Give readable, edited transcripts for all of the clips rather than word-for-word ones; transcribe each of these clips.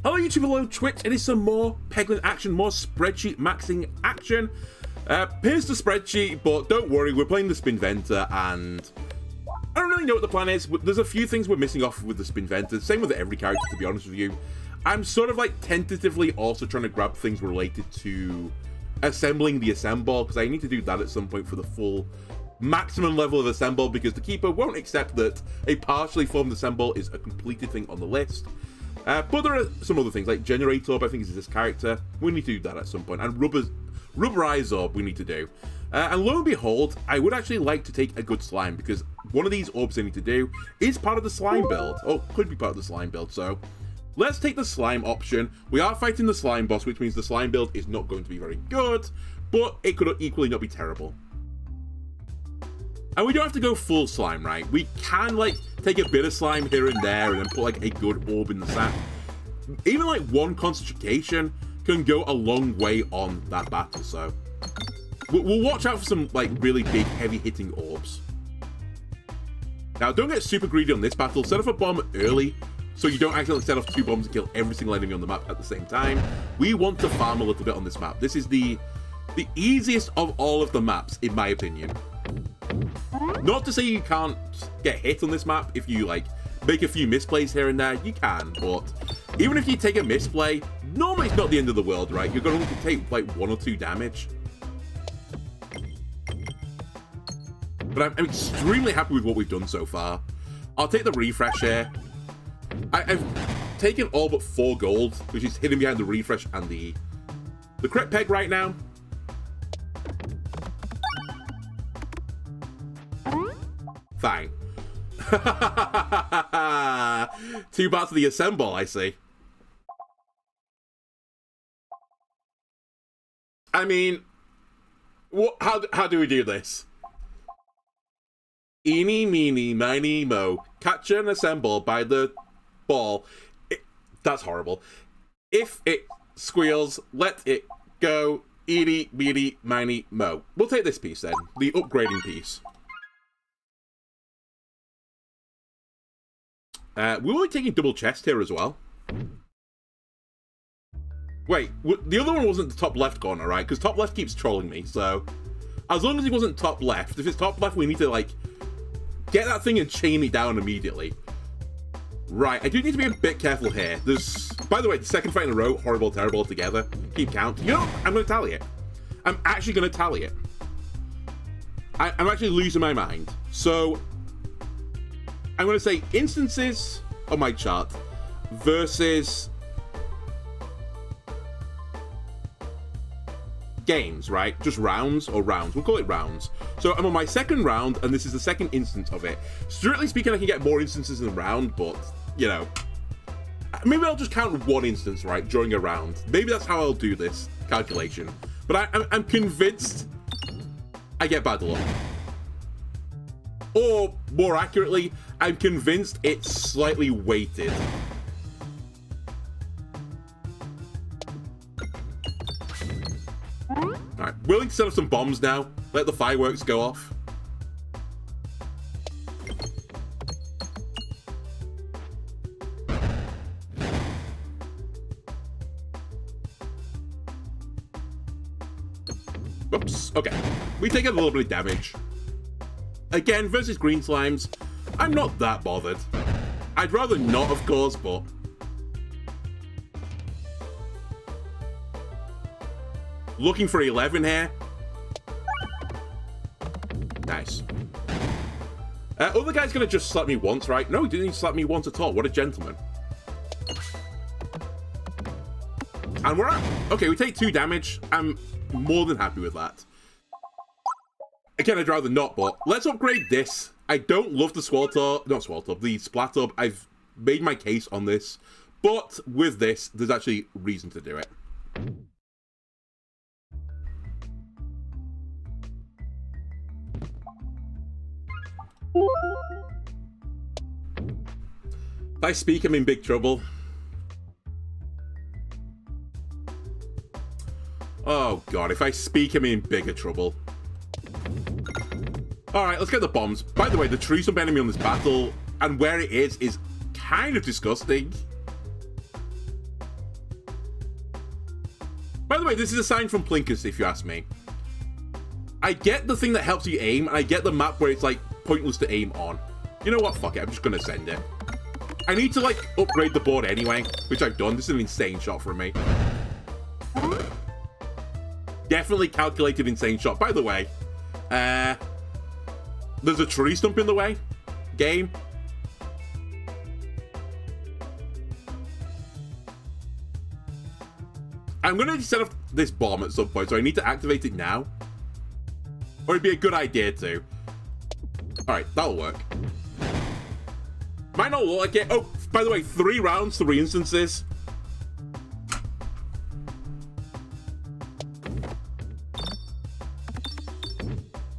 Hello YouTube, hello Twitch, it is some more Peglin action, more spreadsheet maxing action. Here's the spreadsheet, but don't worry, we're playing the Spinventer, and I don't really know what the plan is. There's a few things we're missing off with the Spinventer, same with every character, to be honest with you. I'm sort of like tentatively also trying to grab things related to assembling the Assemble, because I need to do that at some point for the full maximum level of Assemble, because the Keeper won't accept that a partially formed Assemble is a completed thing on the list. But there are some other things, like Generator Orb, I think is this character. We need to do that at some point. And Rubberize Orb we need to do. And lo and behold, I would actually like to take a good slime, because one of these orbs I need to do is part of the slime build. Oh, could be part of the slime build, so let's take the slime option. We are fighting the slime boss, which means the slime build is not going to be very good, but it could equally not be terrible. And we don't have to go full slime, right? We can, like, take a bit of slime here and there and then put, like, a good orb in the sack. Even, like, one concentration can go a long way on that battle, so we'll watch out for some, like, really big, heavy-hitting orbs. Now, don't get super greedy on this battle. Set off a bomb early, so you don't accidentally set off 2 bombs and kill every single enemy on the map at the same time. We want to farm a little bit on this map. This is the easiest of all of the maps, in my opinion. Not to say you can't get hit on this map if you, like, make a few misplays here and there. You can, but even if you take a misplay, normally it's not the end of the world, right? You're going to take, like, 1 or 2 damage. But I'm extremely happy with what we've done so far. I'll take the refresh here. I've taken all but 4 gold, which is hidden behind the refresh and the crit peg right now. Fine. 2 parts of the Assemble, I see. I mean, what? How do we do this? Eeny, meeny, miny, mo. Catch and assemble by the ball. That's horrible. If it squeals, let it go. Eeny, meeny, miny, mo. We'll take this piece then. The upgrading piece. We'll be taking double chest here as well. Wait, the other one wasn't the top left corner, right? Because top left keeps trolling me, so as long as he wasn't top left, if it's top left, we need to, like, get that thing and chain it down immediately. Right, I do need to be a bit careful here. There's, by the way, the second fight in a row, horrible, terrible together. Keep count. You know, I'm going to tally it. I'm actually going to tally it. I'm actually losing my mind. So I'm going to say instances on my chart versus games, right? Just rounds or rounds. We'll call it rounds. So I'm on my second round, and this is the second instance of it. Strictly speaking, I can get more instances in a round, but, you know, maybe I'll just count 1 instance, right, during a round. Maybe that's how I'll do this calculation. But I'm convinced I get bad luck. Or, more accurately, I'm convinced it's slightly weighted. Alright, willing to set up some bombs now. Let the fireworks go off. Oops, okay. We take a little bit of damage. Again, versus green slimes, I'm not that bothered. I'd rather not, of course, but looking for 11 here. Nice. Other guy's gonna just slap me once, right? No, he didn't even slap me once at all. What a gentleman. And we're at... Okay, we take 2 damage. I'm more than happy with that. Again, I'd rather not, but let's upgrade this. I don't love the the Splat Orb. I've made my case on this, but with this, there's actually reason to do it. If I speak, I'm in big trouble. Oh god, if I speak, I'm in bigger trouble. Alright, let's get the bombs. By the way, the true sump enemy on this battle, and where it is kind of disgusting. By the way, this is a sign from Plinkus, if you ask me. I get the thing that helps you aim, and I get the map where it's, like, pointless to aim on. You know what? Fuck it. I'm just gonna send it. I need to, like, upgrade the board anyway, which I've done. This is an insane shot from me. Definitely calculated insane shot. By the way, there's a tree stump in the way. Game. I'm going to set off this bomb at some point, so I need to activate it now. Or it'd be a good idea to. Alright, that'll work. Might not look like it. Oh, by the way, 3 rounds, 3 instances.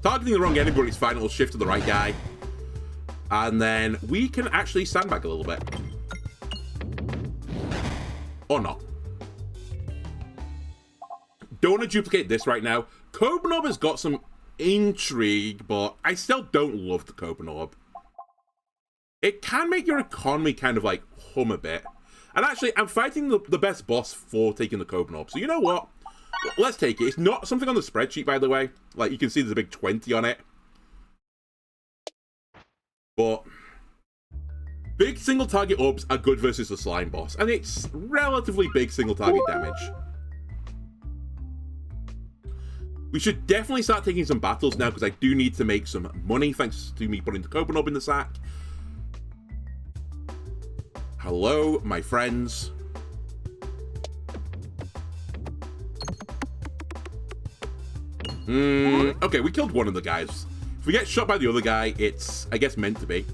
Targeting the wrong enemy, but it's fine. It'll shift to the right guy. And then we can actually sandbag a little bit. Or not. Don't want to duplicate this right now. Cobnob has got some intrigue, but I still don't love the Cobnob. It can make your economy kind of like hum a bit. And actually, I'm fighting the best boss for taking the Cobnob. So you know what? Let's take it. It's not something on the spreadsheet, by the way. Like, you can see there's a big 20 on it. But big single target orbs are good versus the slime boss. And it's relatively big single target damage. We should definitely start taking some battles now, because I do need to make some money, thanks to me putting the Cobnob in the sack. Hello, my friends. Okay, we killed one of the guys. If we get shot by the other guy, it's, I guess, meant to be.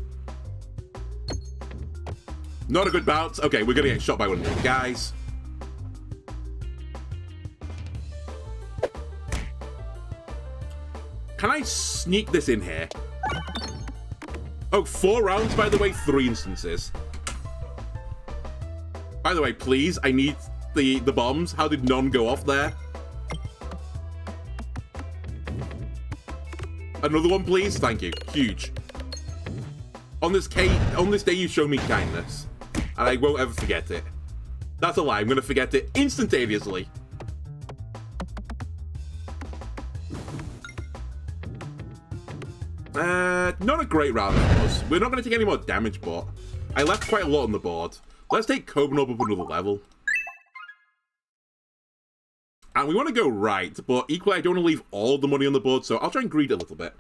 Not a good bounce. Okay, we're gonna get shot by one of the other guys. Can I sneak this in here? Oh, 4 rounds, by the way, 3 instances. By the way, please, I need the bombs. How did none go off there? Another one, please. Thank you. Huge. On this day, you show me kindness, and I won't ever forget it. That's a lie. I'm gonna forget it instantaneously. Not a great round for us. We're not going to take any more damage, but I left quite a lot on the board. Let's take Cobnob up another level. And we want to go right, but equally I don't want to leave all the money on the board, so I'll try and greed a little bit.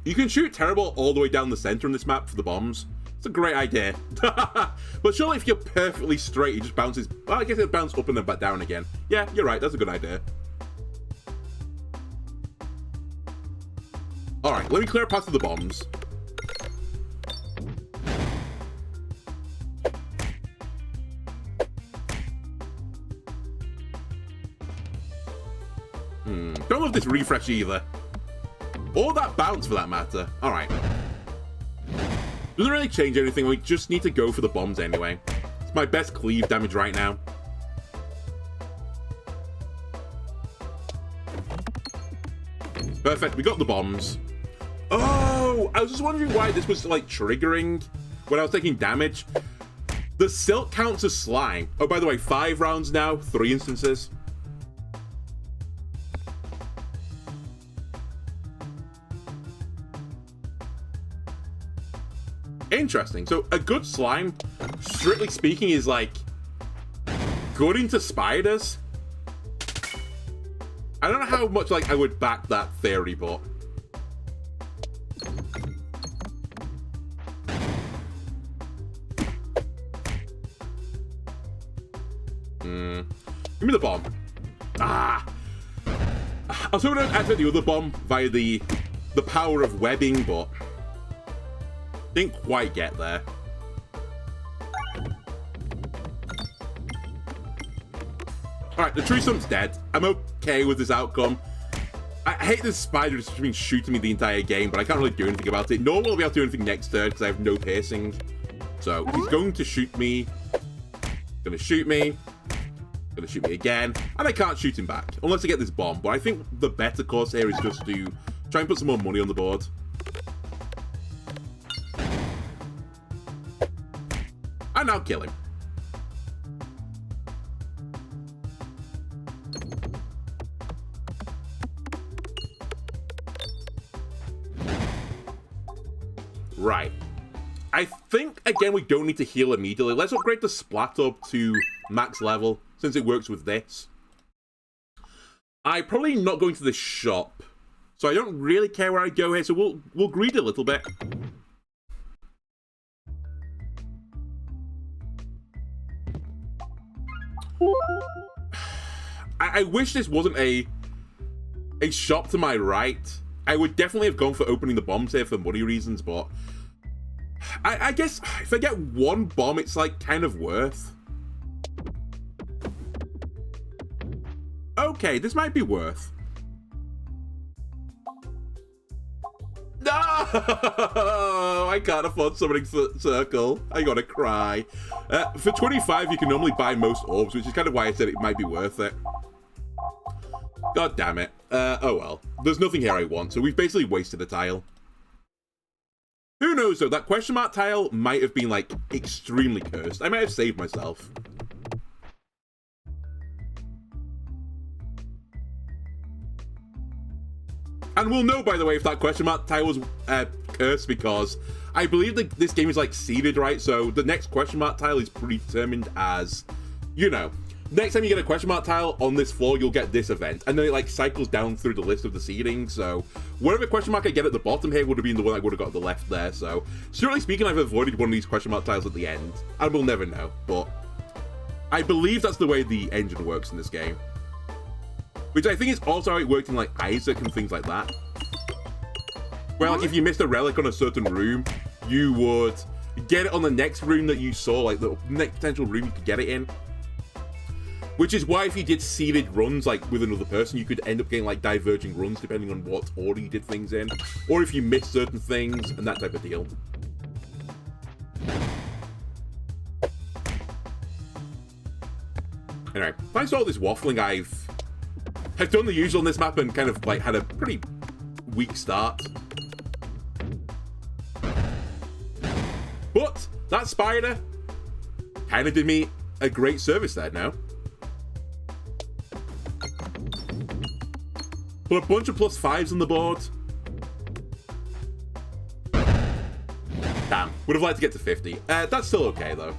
You can shoot Terrible all the way down the center in this map for the bombs. It's a great idea. But surely if you're perfectly straight, it just bounces... Well, I guess it'll bounce up and then back down again. Yeah, you're right, that's a good idea. Alright, let me clear a path to the bombs. Don't love this refresh either. Or that bounce for that matter. Alright. Doesn't really change anything, we just need to go for the bombs anyway. It's my best cleave damage right now. Perfect, we got the bombs. Oh, I was just wondering why this was, like, triggering when I was taking damage. The silk counts as slime. Oh, by the way, 5 rounds now, 3 instances. Interesting. So, a good slime, strictly speaking, is, like, good into spiders. I don't know how much, like, I would back that theory, but... Give me the bomb. Ah! I was hoping I'd activate the other bomb via the power of webbing, but... didn't quite get there. Alright, the tree stump's dead. I'm okay with this outcome. I hate this spider just been shooting me the entire game, but I can't really do anything about it. Nor will I be able to do anything next turn because I have no piercing. So, he's going to shoot me. Gonna shoot me. Gonna shoot me again. And I can't shoot him back, unless I get this bomb. But I think the better course here is just to try and put some more money on the board. And now kill him. Right. I think, again, we don't need to heal immediately. Let's upgrade the Splat up to max level, since it works with this. I'm probably not going to the shop, so I don't really care where I go here, so we'll greed a little bit. I wish this wasn't a shop to my right. I would definitely have gone for opening the bombs here for money reasons, but I guess if I get one bomb, it's like kind of worth. Okay, this might be worth. No! I can't afford summoning circle. I gotta cry. For 25, you can normally buy most orbs, which is kind of why I said it might be worth it. God damn it. Oh well. There's nothing here I want, so we've basically wasted a tile. Who knows though, that question mark tile might have been like extremely cursed. I might have saved myself. And we'll know, by the way, if that question mark tile was cursed, because I believe that this game is like seeded, right? So the next question mark tile is predetermined as, you know, next time you get a question mark tile on this floor, you'll get this event. And then it like cycles down through the list of the seeding. So whatever question mark I get at the bottom here would have been the one I would have got at the left there. So strictly speaking, I've avoided one of these question mark tiles at the end. And we'll never know. But I believe that's the way the engine works in this game. Which I think is also how it worked in like Isaac and things like that. Where like if you missed a relic on a certain room, you would get it on the next room that you saw, like the next potential room you could get it in. Which is why if you did seeded runs like with another person, you could end up getting like diverging runs depending on what order you did things in. Or if you missed certain things and that type of deal. Anyway, thanks to all this waffling, I've done the usual on this map and kind of like had a pretty weak start. But that spider kind of did me a great service there now. Put a bunch of +5s on the board. Damn, would have liked to get to 50. That's still okay though.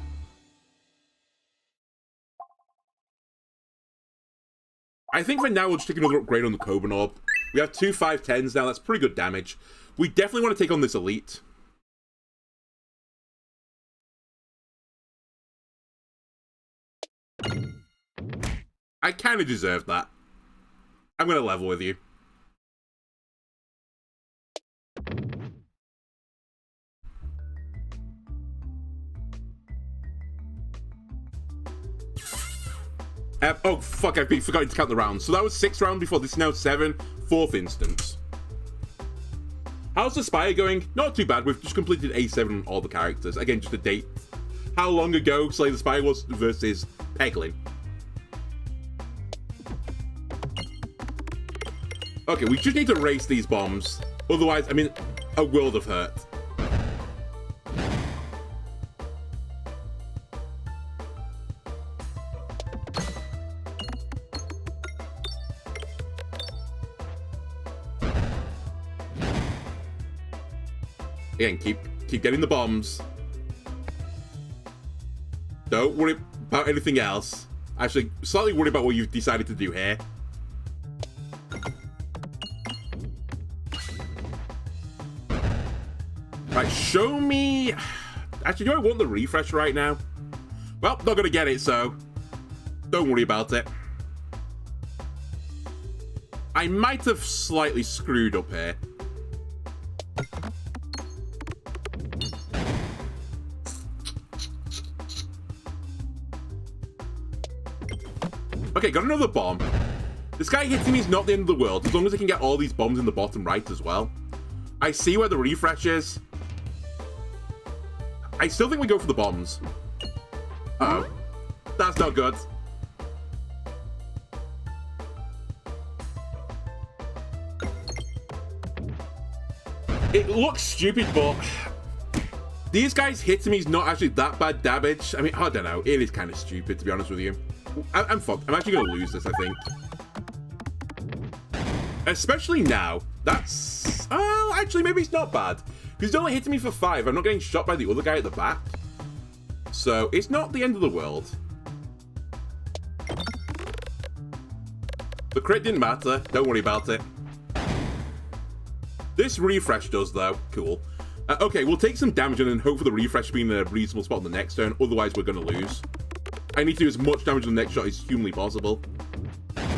I think for now we'll just take another upgrade on the Coban Orb. We have 2 510s now, that's pretty good damage. We definitely want to take on this elite. I kind of deserve that. I'm going to level with you. Oh, fuck, I've been forgetting to count the rounds. So that was 6th round before, this is now 7, 4th instance. How's the Spire going? Not too bad, we've just completed A7 on all the characters. Again, just a date. How long ago Slay the Spire was versus Peglin. Okay, we just need to race these bombs. Otherwise, I mean, a world of hurt. Again, keep getting the bombs. Don't worry about anything else. Actually, slightly worried about what you've decided to do here. Right, show me... Actually, do I want the refresh right now? Well, not gonna get it, so don't worry about it. I might have slightly screwed up here. Okay, got another bomb. This guy hitting me is not the end of the world, as long as I can get all these bombs in the bottom right as well. I see where the refresh is. I still think we go for the bombs. Uh-oh. That's not good. It looks stupid, but these guys hitting me is not actually that bad damage. I mean, I don't know. It is kind of stupid, to be honest with you. I'm fucked. I'm actually going to lose this, I think. Especially now. That's... Well, actually, maybe it's not bad. He's only hitting me for 5. I'm not getting shot by the other guy at the back. So, it's not the end of the world. The crit didn't matter. Don't worry about it. This refresh does, though. Cool. Okay, we'll take some damage and then hope for the refresh being in a reasonable spot on the next turn. Otherwise, we're going to lose. I need to do as much damage on the next shot as humanly possible. Because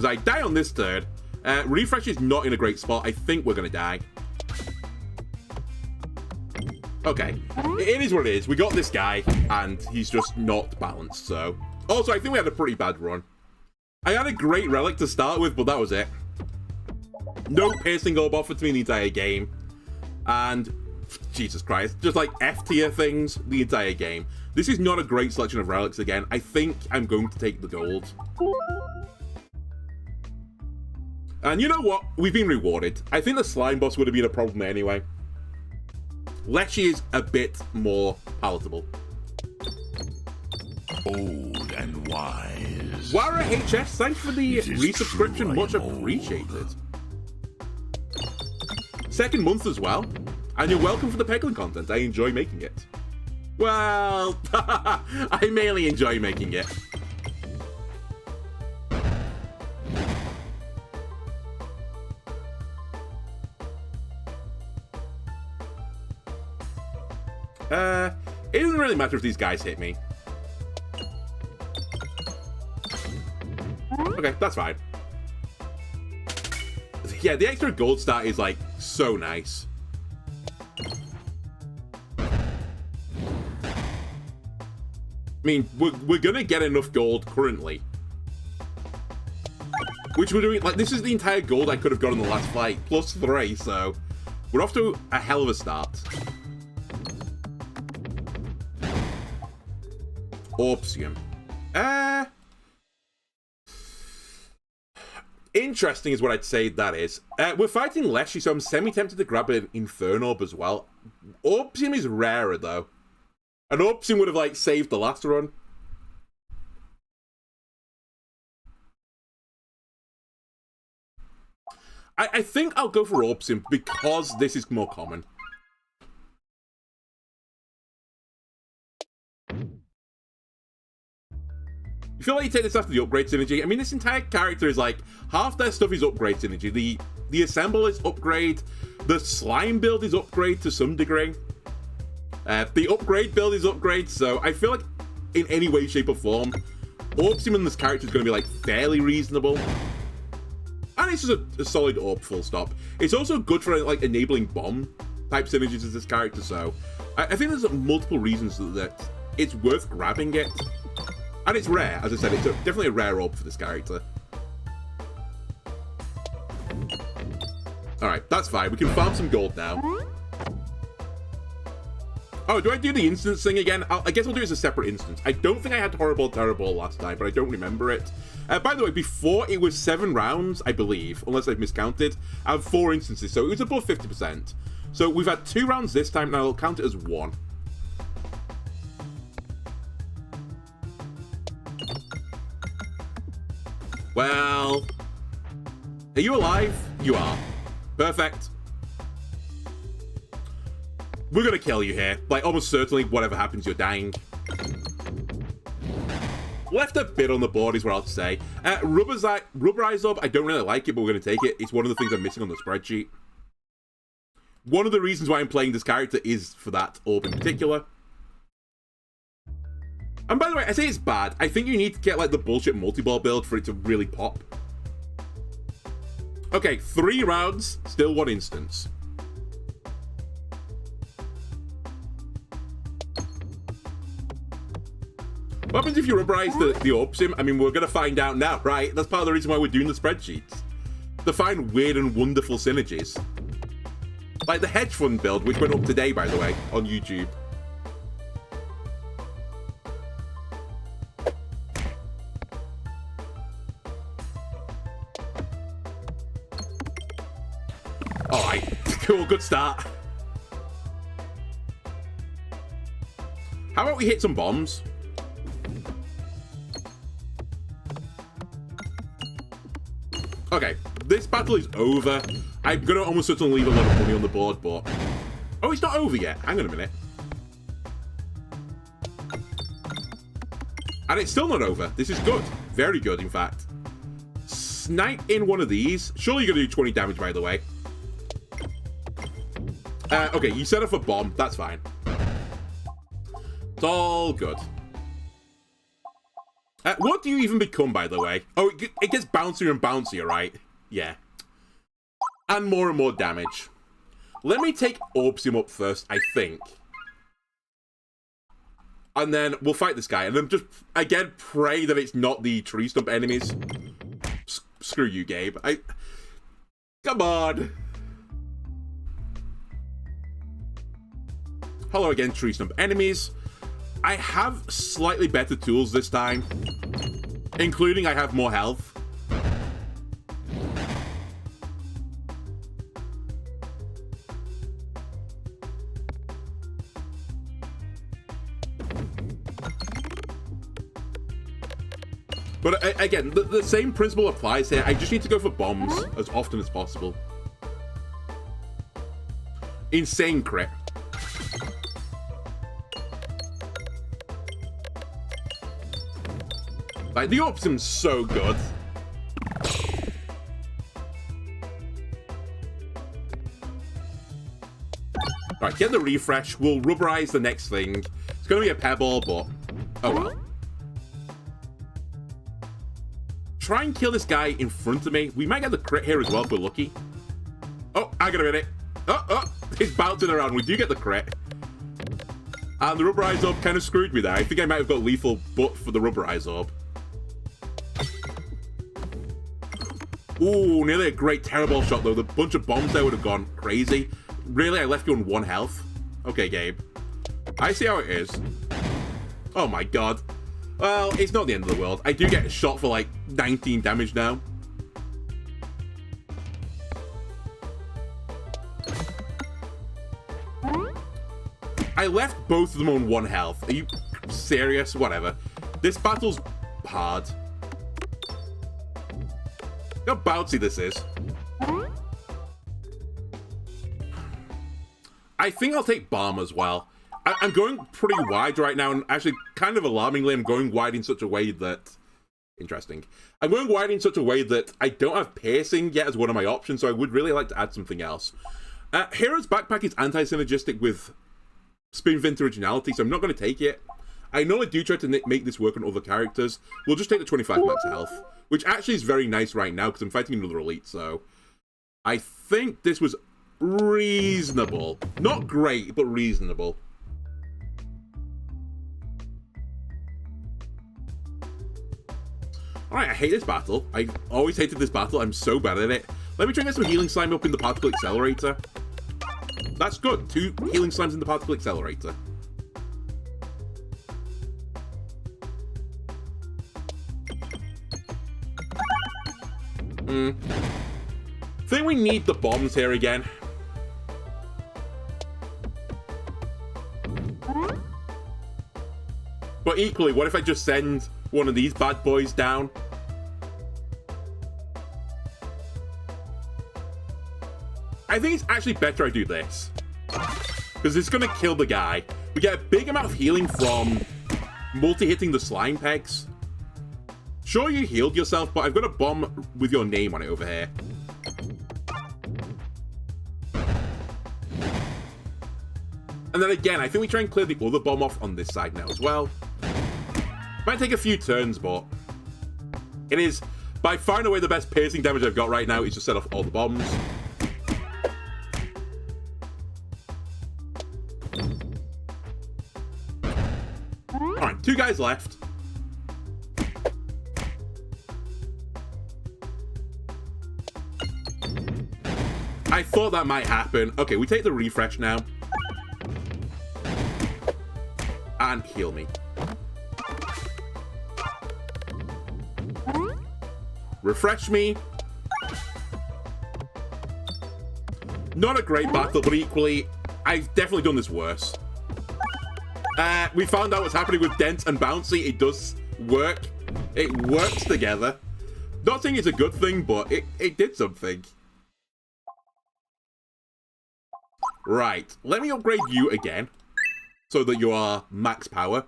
I die on this turn. Refresh is not in a great spot. I think we're going to die. Okay. It is what it is. We got this guy, and he's just not balanced, so... Also, I think we had a pretty bad run. I had a great relic to start with, but that was it. No piercing orb offered to me the entire game. And, Jesus Christ, just like F-tier things the entire game. This is not a great selection of relics again. I think I'm going to take the gold. And you know what? We've been rewarded. I think the slime boss would have been a problem anyway. Leshy is a bit more palatable. Old and wise. Wara HS, thanks for the resubscription. Much appreciated. Second month as well. And you're welcome for the Peglin content. I enjoy making it. Well, I mainly enjoy making it. It doesn't really matter if these guys hit me. Okay, that's fine. Yeah, the extra gold stat is, like, so nice. I mean, we're gonna get enough gold currently. Which we're doing, like, this is the entire gold I could have got in the last fight, plus 3, so... We're off to a hell of a start. Orpsium. Interesting is what I'd say that is. We're fighting Leshy, so I'm semi-tempted to grab an Inferno Orb as well. Orpsium is rarer, though. An Orpsium would have, like, saved the last run. I think I'll go for Orpsium because this is more common. You feel like you take this after the upgrade synergy? I mean, this entire character is like, half their stuff is upgrade synergy. The assemble is upgrade. The slime build is upgrade to some degree. The upgrade build is upgrade, so I feel like in any way, shape, or form, Orpsium in this character is going to be like fairly reasonable. And it's just a solid Orb, full stop. It's also good for like enabling bomb type synergies as this character, so I think there's multiple reasons that it's worth grabbing it. And it's rare, as I said, it's definitely a rare orb for this character. Alright, that's fine. We can farm some gold now. Oh, do I do the instance thing again? I guess I'll do it as a separate instance. I don't think I had Horrible Terrible last time, but I don't remember it. By the way, before it was 7 rounds, I believe, unless I've miscounted. I have 4 instances, so it was above 50%. So we've had 2 rounds this time, and I'll count it as 1. Well, are you alive? You are. Perfect. We're gonna kill you here. Like, almost certainly, whatever happens, you're dying. Left a bit on the board is what I'll say. Rubberized Orb, I don't really like it, but we're gonna take it. It's one of the things I'm missing on the spreadsheet. One of the reasons why I'm playing this character is for that orb in particular. And by the way, I say it's bad. I think you need to get, like, the bullshit multi-ball build for it to really pop. Okay, 3 rounds, still 1 instance. What happens if you rubberize the Orpsium? I mean, we're going to find out now, right? That's part of the reason why we're doing the spreadsheets. To find weird and wonderful synergies. Like the hedge fund build, which went up today, by the way, on YouTube. Alright, cool, good start. How about we hit some bombs? Okay, this battle is over. I'm going to almost certainly leave a lot of money on the board, but... Oh, it's not over yet. Hang on a minute. And it's still not over. This is good. Very good, in fact. Snipe in one of these. Surely you're going to do 20 damage, by the way. Okay, you set off a bomb. That's fine. It's all good. What do you even become, by the way? Oh, it gets bouncier and bouncier, right? Yeah. And more damage. Let me take Orpsium up first, I think. And then we'll fight this guy. And then just, again, pray that it's not the tree stump enemies. Screw you, Gabe. Come on. Hello again, tree stump enemies. I have slightly better tools this time. Including I have more health. But again, the same principle applies here. I just need to go for bombs as often as possible. Insane crit. Like, the Orpsium's so good. Right, get the refresh. We'll rubberize the next thing. It's going to be a pebble, but... Oh well. Try and kill this guy in front of me. We might get the crit here as well if we're lucky. Oh, I got a minute. Oh, he's bouncing around. We do get the crit. And the rubberize orb kind of screwed me there. I think I might have got lethal but for the rubberize orb. Ooh, nearly a great terrible shot though. The bunch of bombs there would have gone crazy. Really, I left you on 1 health? Okay, Gabe. I see how it is. Oh my god. Well, it's not the end of the world. I do get shot for like 19 damage now. I left both of them on 1 health. Are you serious? Whatever. This battle's hard. Look how bouncy this is. I think I'll take bomb as well. I'm going pretty wide right now, and actually, kind of alarmingly, I'm going wide in such a way that... Interesting. I'm going wide in such a way that I don't have piercing yet as one of my options, so I would really like to add something else. Hero's Backpack is anti-synergistic with Spin Vent Originality, so I'm not going to take it. I know I do try to make this work on other characters. We'll just take the 25 max health, which actually is very nice right now, because I'm fighting another elite, so... I think this was reasonable. Not great, but reasonable. Alright, I hate this battle. I've always hated this battle. I'm so bad at it. Let me try and get some healing slime up in the particle accelerator. That's good. 2 healing slimes in the particle accelerator. I think we need the bombs here again. But equally, what if I just send one of these bad boys down? I think it's actually better I do this. Because it's going to kill the guy. We get a big amount of healing from multi-hitting the slime pegs. Sure, you healed yourself, but I've got a bomb with your name on it over here. And then again, I think we try and clear the other bomb off on this side now as well. Might take a few turns, but it is by far and away the best piercing damage I've got right now is to set off all the bombs. Alright, 2 guys left. I thought that might happen. Okay, we take the refresh now. And heal me. Refresh me. Not a great battle, but equally, I've definitely done this worse. We found out what's happening with Dent and Bouncy. It does work. It works together. Not saying it's a good thing, but it did something. Right, let me upgrade you again, so that you are max power.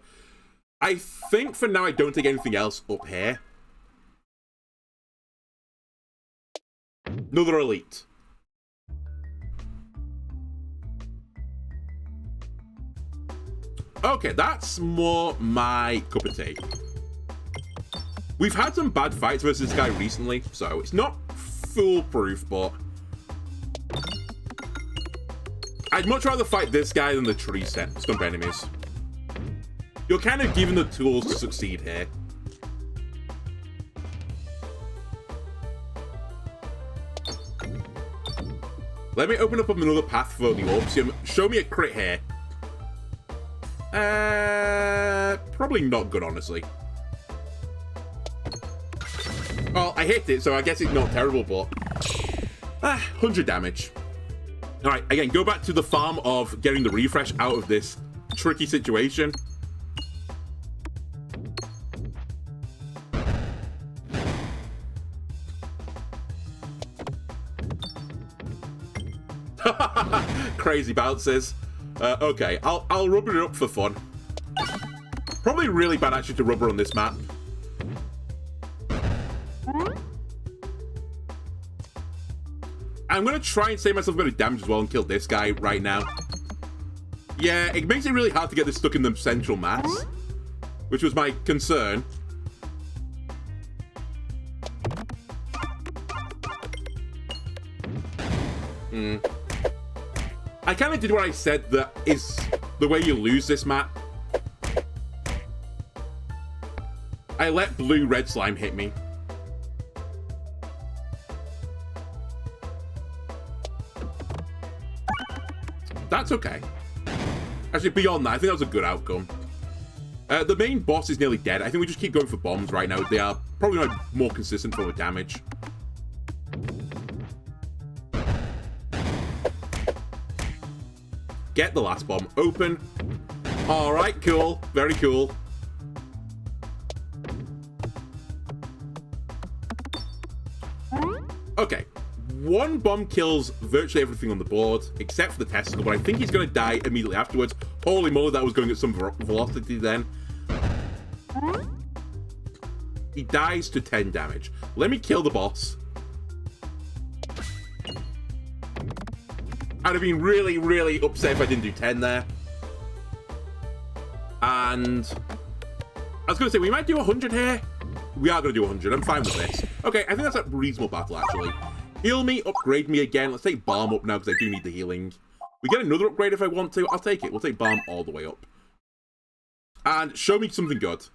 I think for now I don't take anything else up here. Another elite. Okay, that's more my cup of tea. We've had some bad fights versus this guy recently, so it's not foolproof, but I'd much rather fight this guy than the tree stump enemies. You're kind of given the tools to succeed here. Let me open up another path for the Orpsium. Show me a crit here. Probably not good, honestly. Well, I hit it, so I guess it's not terrible, but 100 damage. All right, again, go back to the farm of getting the refresh out of this tricky situation. Crazy bounces. Okay, I'll rubber it up for fun. Probably really bad actually to rubber on this map. I'm gonna try and save myself a bit of damage as well and kill this guy right now. Yeah, it makes it really hard to get this stuck in the central mass, which was my concern. I kind of did what I said that is the way you lose this map. I let blue-red slime hit me. That's okay. Actually, beyond that, I think that was a good outcome. The main boss is nearly dead. I think we just keep going for bombs right now. They are probably my more consistent form of damage. Get the last bomb open. All right, cool. Very cool. Okay. One bomb kills virtually everything on the board, except for the testicle, but I think he's going to die immediately afterwards. Holy moly, that was going at some velocity then. He dies to 10 damage. Let me kill the boss. I'd have been really, really upset if I didn't do 10 there. And I was going to say, we might do 100 here. We are going to do 100. I'm fine with this. Okay, I think that's a reasonable battle, actually. Heal me, upgrade me again. Let's take Balm up now, because I do need the healing. We get another upgrade if I want to. I'll take it. We'll take Balm all the way up. And show me something good.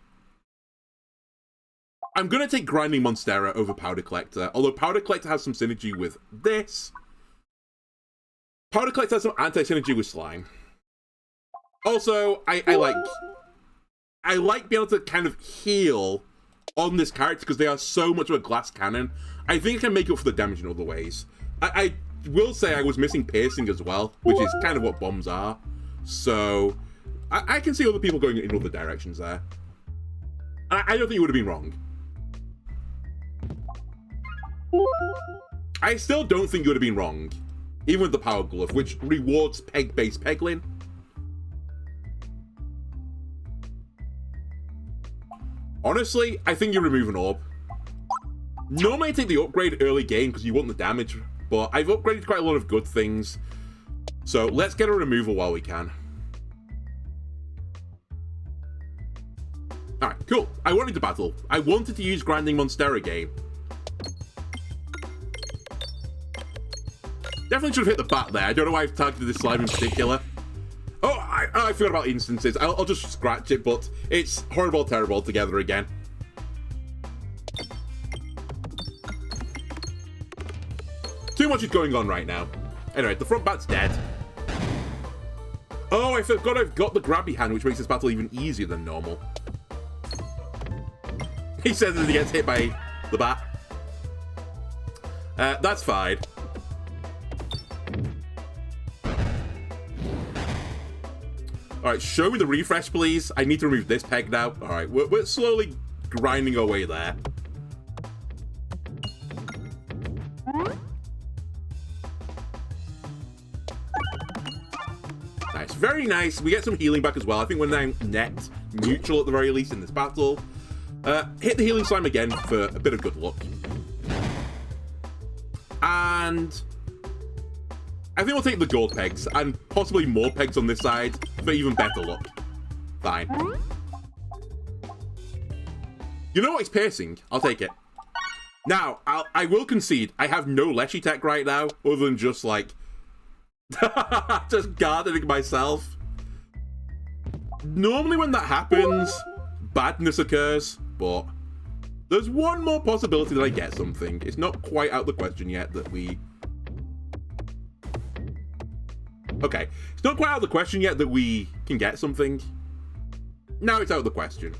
I'm going to take Grinding Monstera over Powder Collector. Although Powder Collector has some synergy with this. Powder Collector has some anti-synergy with Slime. Also, I like being able to kind of heal on this character because they are so much of a glass cannon. I think I can make up for the damage in other ways. I will say I was missing piercing as well, which is kind of what bombs are. So, I can see other people going in other directions there. I don't think you would have been wrong. I still don't think you would have been wrong. Even with the Power Glove, which rewards peg-based Peglin. Honestly, I think you remove an orb. Normally I take the upgrade early game because you want the damage, but I've upgraded quite a lot of good things. So let's get a removal while we can. Alright, cool. I wanted to battle. I wanted to use Grinding Monstera game. Definitely should have hit the bat there. I don't know why I've targeted this slime in particular. Oh, I forgot about instances. I'll just scratch it, but it's horrible, terrible together again. Too much is going on right now. Anyway, the front bat's dead. Oh, I forgot I've got the grabby hand, which makes this battle even easier than normal. He says as he gets hit by the bat. That's fine. Alright, show me the refresh, please. I need to remove this peg now. Alright, we're slowly grinding our way there. very nice. We get some healing back as well. I think we're now net neutral at the very least in this battle. Hit the healing slime again for a bit of good luck. And I think we'll take the gold pegs and possibly more pegs on this side for even better luck. Fine. You know what? It's piercing. I'll take it. Now, I will concede, I have no Leshy tech right now, other than just, like, just gardening myself. Normally when that happens, badness occurs, but there's one more possibility that I get something. It's not quite out of the question yet that we... Okay, it's not quite out of the question yet that we can get something. Now it's out of the question.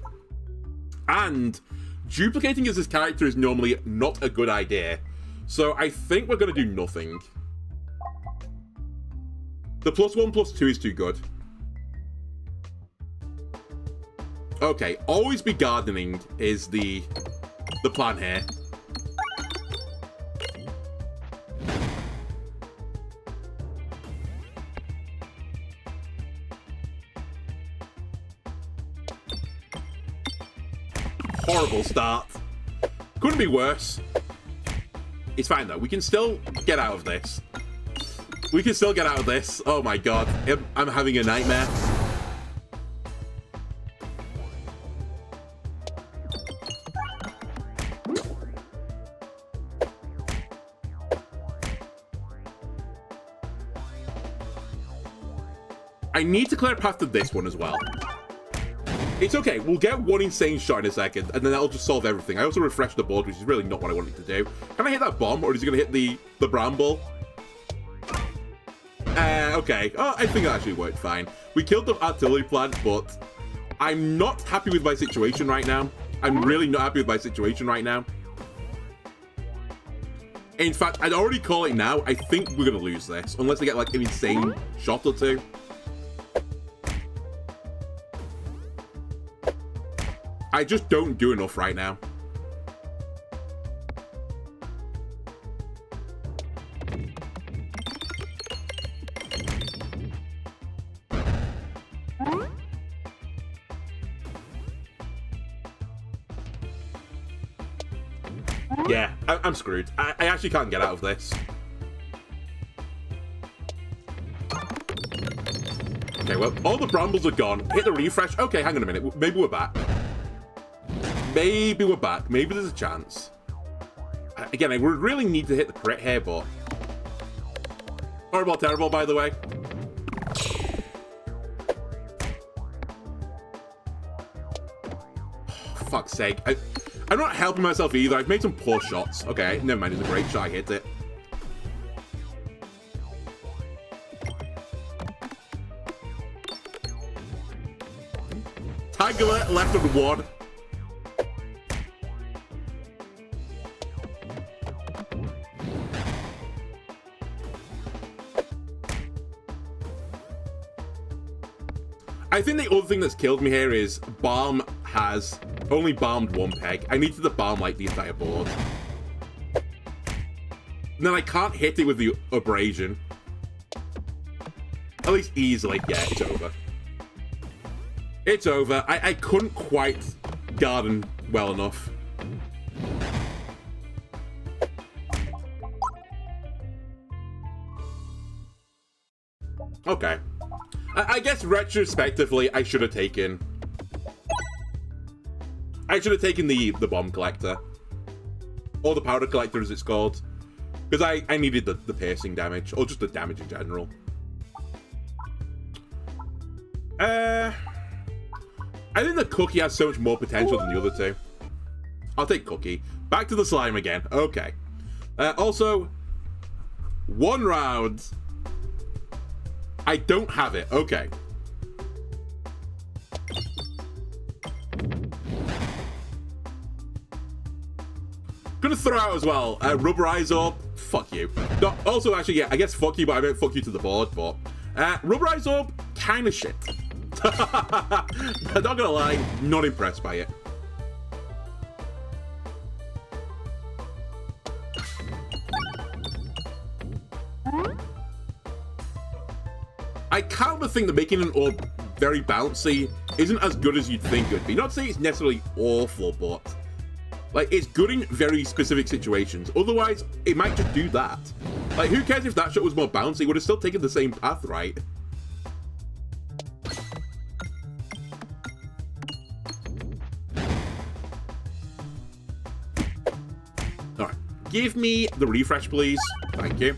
And duplicating as this character is normally not a good idea, so I think we're going to do nothing. The +1/+2 is too good. Okay, always be gardening is the plan here. Horrible start. Couldn't be worse. It's fine though. We can still get out of this. We can still get out of this. Oh my god. I'm having a nightmare. I need to clear a path to this one as well. It's okay, we'll get one insane shot in a second, and then that'll just solve everything. I also refreshed the board, which is really not what I wanted to do. Can I hit that bomb, or is it going to hit the bramble? Okay. Oh, I think that actually worked fine. We killed the artillery plant, but I'm not happy with my situation right now. I'm really not happy with my situation right now. In fact, I'd already call it now. I think we're going to lose this, unless I get, like, an insane shot or two. I just don't do enough right now. Yeah, I'm screwed. I actually can't get out of this. Okay, well, all the brambles are gone. Hit the refresh. Okay, hang on a minute. Maybe we're back. Maybe we're back. Maybe there's a chance. Again, I would really need to hit the crit here, but... Horrible, terrible, by the way. For fuck's sake. I'm not helping myself either. I've made some poor shots. Okay, never mind. It's a great shot. I hit it. Tangler left on 1. I think the other thing that's killed me here is Balm has only balmed 1 peg. I needed to balm like the entire board. And then I can't hit it with the abrasion. At least easily. Yeah, it's over. It's over. I couldn't quite garden well enough. Okay. I guess retrospectively, I should have taken the bomb collector. Or the powder collector, as it's called. Because I needed the piercing damage, or just the damage in general. I think the cookie has so much more potential than the other two. I'll take cookie. Back to the slime again. Okay. Also, 1 round. I don't have it. Okay. Gonna throw out as well. Rubberize Orb. Fuck you. No, also, actually, yeah, I guess fuck you, but I meant fuck you to the board, but... Rubberize Orb, kind of shit. I'm not gonna lie, not impressed by it. I kind of think that making an orb very bouncy isn't as good as you'd think it would be. Not to say it's necessarily awful, but like, it's good in very specific situations. Otherwise, it might just do that. Like, who cares if that shot was more bouncy? It would have still taken the same path, right? Alright. Give me the refresh, please. Thank you.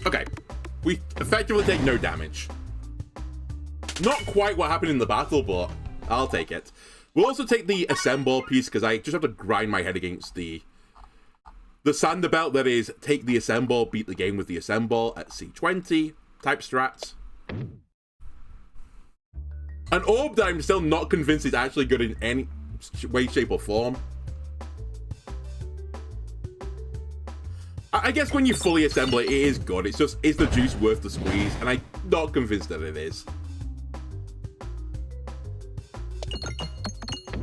Okay, we effectively take no damage. Not quite what happened in the battle, but I'll take it. We'll also take the assemble piece, because I just have to grind my head against the sander belt that is take the assemble, beat the game with the assemble at C20 type strats. An orb that I'm still not convinced is actually good in any way, shape, or form. I guess when you fully assemble it, it is good. It's just, is the juice worth the squeeze? And I'm not convinced that it is.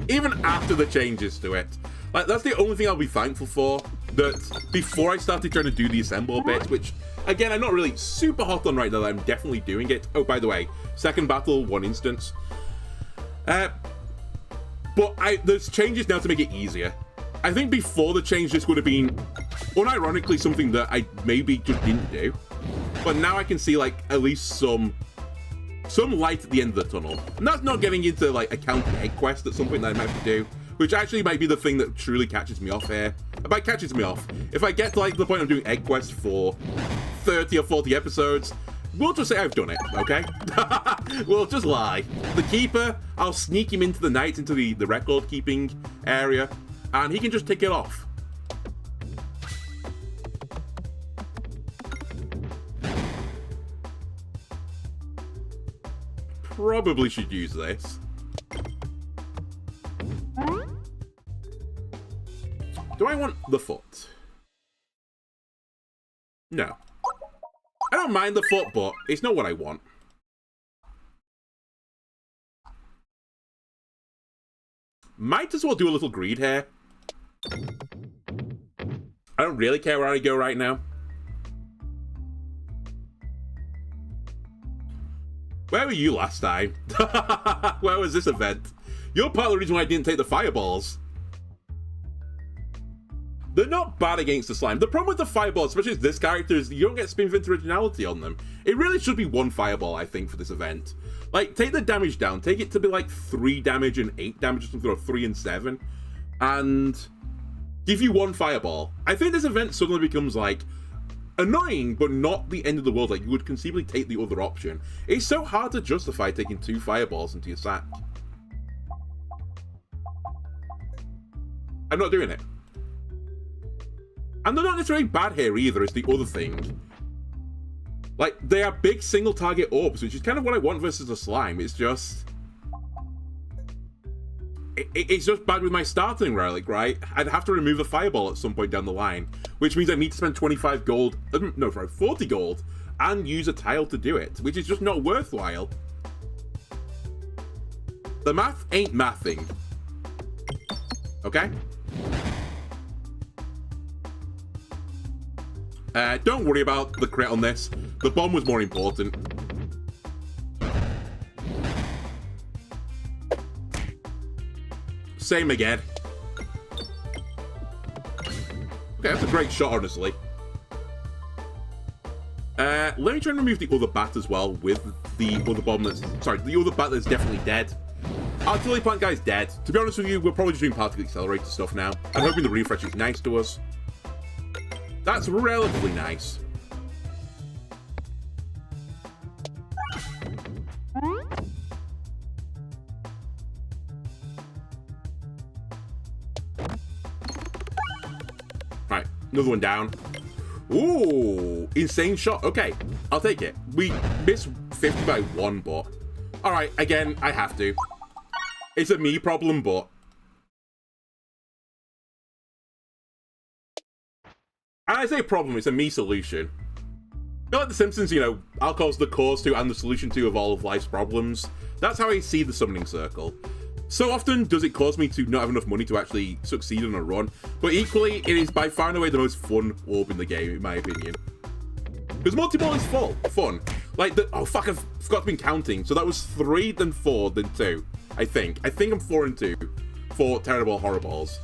Even after the changes to it. Like, that's the only thing I'll be thankful for. That before I started trying to do the assemble bit, which, again, I'm not really super hot on right now, that I'm definitely doing it. Oh, by the way, second battle, 1 instance. But there's changes now to make it easier. I think before the change, this would have been, unironically, something that I maybe just didn't do. But now I can see, like, at least some light at the end of the tunnel. And that's not getting into, like, a counter egg quest. That's something that I might have to do, which actually might be the thing that truly catches me off here. By catches me off, if I get to, like, the point of doing egg quests for 30 or 40 episodes, we'll just say I've done it, okay? We'll just lie. The Keeper, I'll sneak him into the night, into the record-keeping area, and he can just take it off. Probably should use this. Do I want the foot? No. I don't mind the foot, but it's not what I want. Might as well do a little greed here. I don't really care where I go right now. Where were you last time? Where was this event? You're part of the reason why I didn't take the fireballs. They're not bad against the slime. The problem with the fireballs, especially with this character, is you don't get spin vent originality on them. It really should be 1 fireball, I think, for this event. Like, take the damage down. Take it to be like 3 damage and 8 damage or something, or 3 and 7. And give you 1 fireball. I think this event suddenly becomes, like, annoying, but not the end of the world. Like, you would conceivably take the other option. It's so hard to justify taking 2 fireballs into your sack. I'm not doing it. And they're not necessarily bad here either, is the other thing. Like, they are big single target orbs, which is kind of what I want versus a slime. It's just... It's just bad with my starting relic, right? I'd have to remove a fireball at some point down the line, which means I need to spend 25 gold, no, sorry, 40 gold, and use a tile to do it, which is just not worthwhile. The math ain't mathing. Okay? Don't worry about the crit on this. The bomb was more important. Same again. Okay, that's a great shot, honestly. Let me try and remove the other bat as well with the other bomb that's... Sorry, the other bat that's definitely dead. Artillery plant guy's dead. To be honest with you, we're probably just doing particle accelerator stuff now. I'm hoping the refresh is nice to us. That's relatively nice. Right, another one down. Ooh, insane shot. Okay, I'll take it. We missed 50 by 1, but... Alright, again, I have to. It's a me problem, but... And I say problem, it's a me solution. feel like The Simpsons, you know, alcohol's the cause to and the solution to of all of life's problems. That's how I see the summoning circle. So often does it cause me to not have enough money to actually succeed in a run, but equally, it is by far and away the most fun orb in the game, in my opinion. Because multi-ball is fun. Like, oh fuck, I forgot to be counting. So that was 3, then 4, then 2, I think. I think I'm 4 and 2 for Terrible Horror Balls.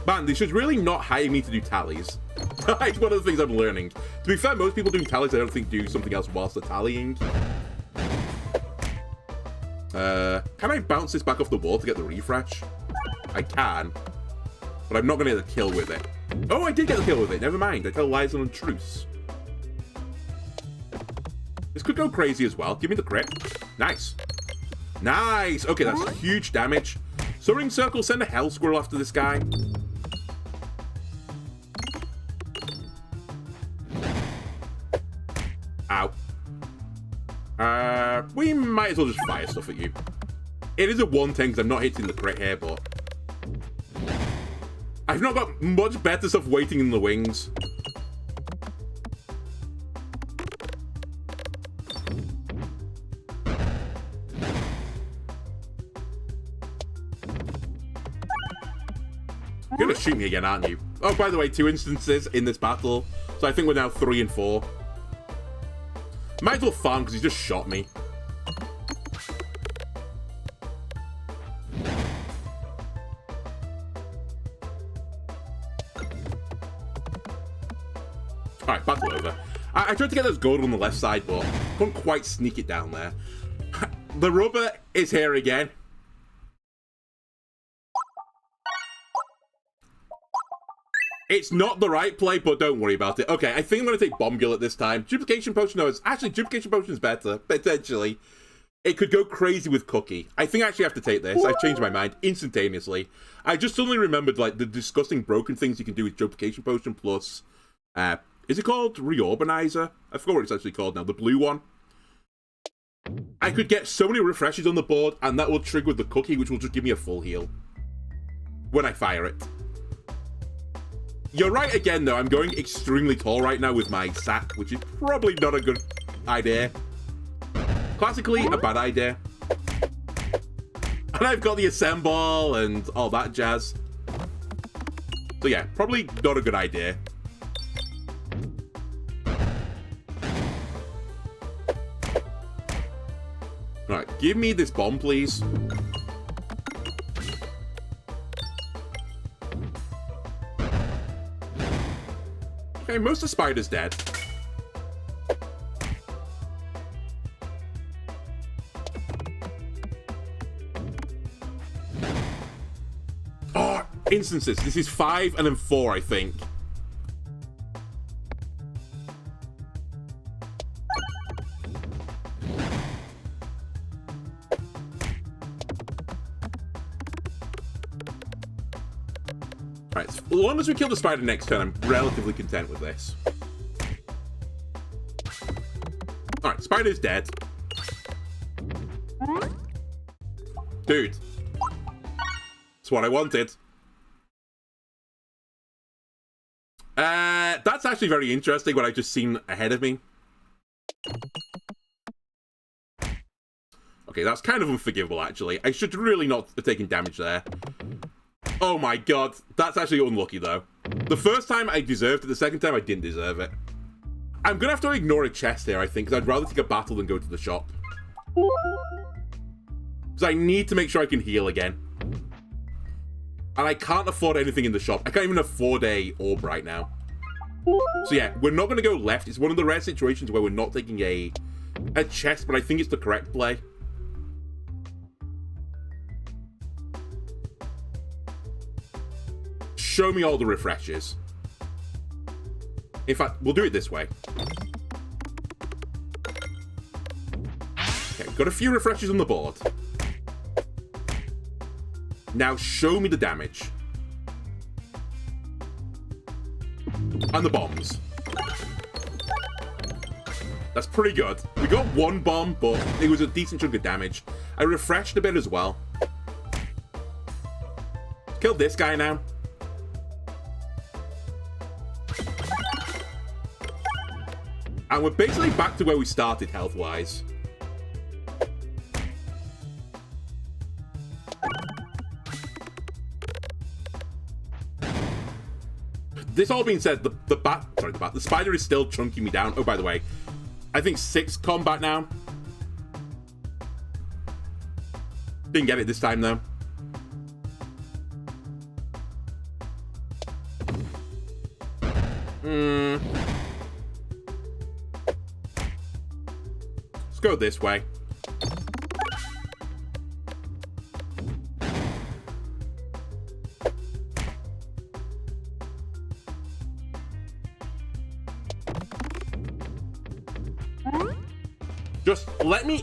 Man, they should really not hire me to do tallies. It's one of the things I'm learning. To be fair, most people doing tallies, I don't think, do something else whilst they're tallying. Can I bounce this back off the wall to get the refresh? I can, but I'm not going to get the kill with it. Oh, I did get the kill with it. Never mind. I tell lies on truce. This could go crazy as well. Give me the crit. Nice. Nice. Okay, that's huge damage. Summoning Circle, send a Hell Squirrel after this guy. Ow. We might as well just fire stuff at you. It is a 110 because I'm not hitting the crit here, but I've not got much better stuff waiting in the wings. You're gonna shoot me again, aren't you? Oh, by the way, 2 instances in this battle, so I think we're now 3 and 4. Might as well farm because he just shot me. Alright, battle over. I tried to get those gold on the left side, but couldn't quite sneak it down there. The rubber is here again. It's not the right play, but don't worry about it. Okay, I think I'm going to take Bombullet this time. Duplication Potion, no, it's actually, Duplication Potion is better, potentially. It could go crazy with Cookie. I think I actually have to take this. I've changed my mind instantaneously. I just suddenly remembered, like, the disgusting broken things you can do with Duplication Potion plus, is it called Reorbanizer? I forgot what it's actually called now, the blue one. I could get so many refreshes on the board, and that will trigger with the Cookie, which will just give me a full heal when I fire it. You're right again, though. I'm going extremely tall right now with my sack, which is probably not a good idea. Classically, a bad idea. And I've got the Assemble and all that jazz. So yeah, probably not a good idea. Alright, give me this bomb, please. Okay, most of the spider's dead. Oh, instances. This is 5 and then 4, I think. Alright, as long as we kill the spider next turn, I'm relatively content with this. Alright, spider's dead. Dude. That's what I wanted. That's actually very interesting, what I've just seen ahead of me. Okay, that's kind of unforgivable, actually. I should really not have taken damage there. Oh my god, that's actually unlucky though. The first time I deserved it, the second time I didn't deserve it. I'm gonna have to ignore a chest here, I think, because I'd rather take a battle than go to the shop. Because I need to make sure I can heal again. And I can't afford anything in the shop. I can't even afford a orb right now. So yeah, we're not gonna go left. It's one of the rare situations where we're not taking a chest, but I think it's the correct play. Show me all the refreshes. In fact, we'll do it this way. Okay, got a few refreshes on the board. Now show me the damage. And the bombs. That's pretty good. We got 1 bomb, but it was a decent chunk of damage. I refreshed a bit as well. Killed this guy now. And we're basically back to where we started health-wise. This all being said, the spider is still chunking me down. Oh, by the way, I think 6 combat now. Didn't get it this time, though. Let's go this way. Just let me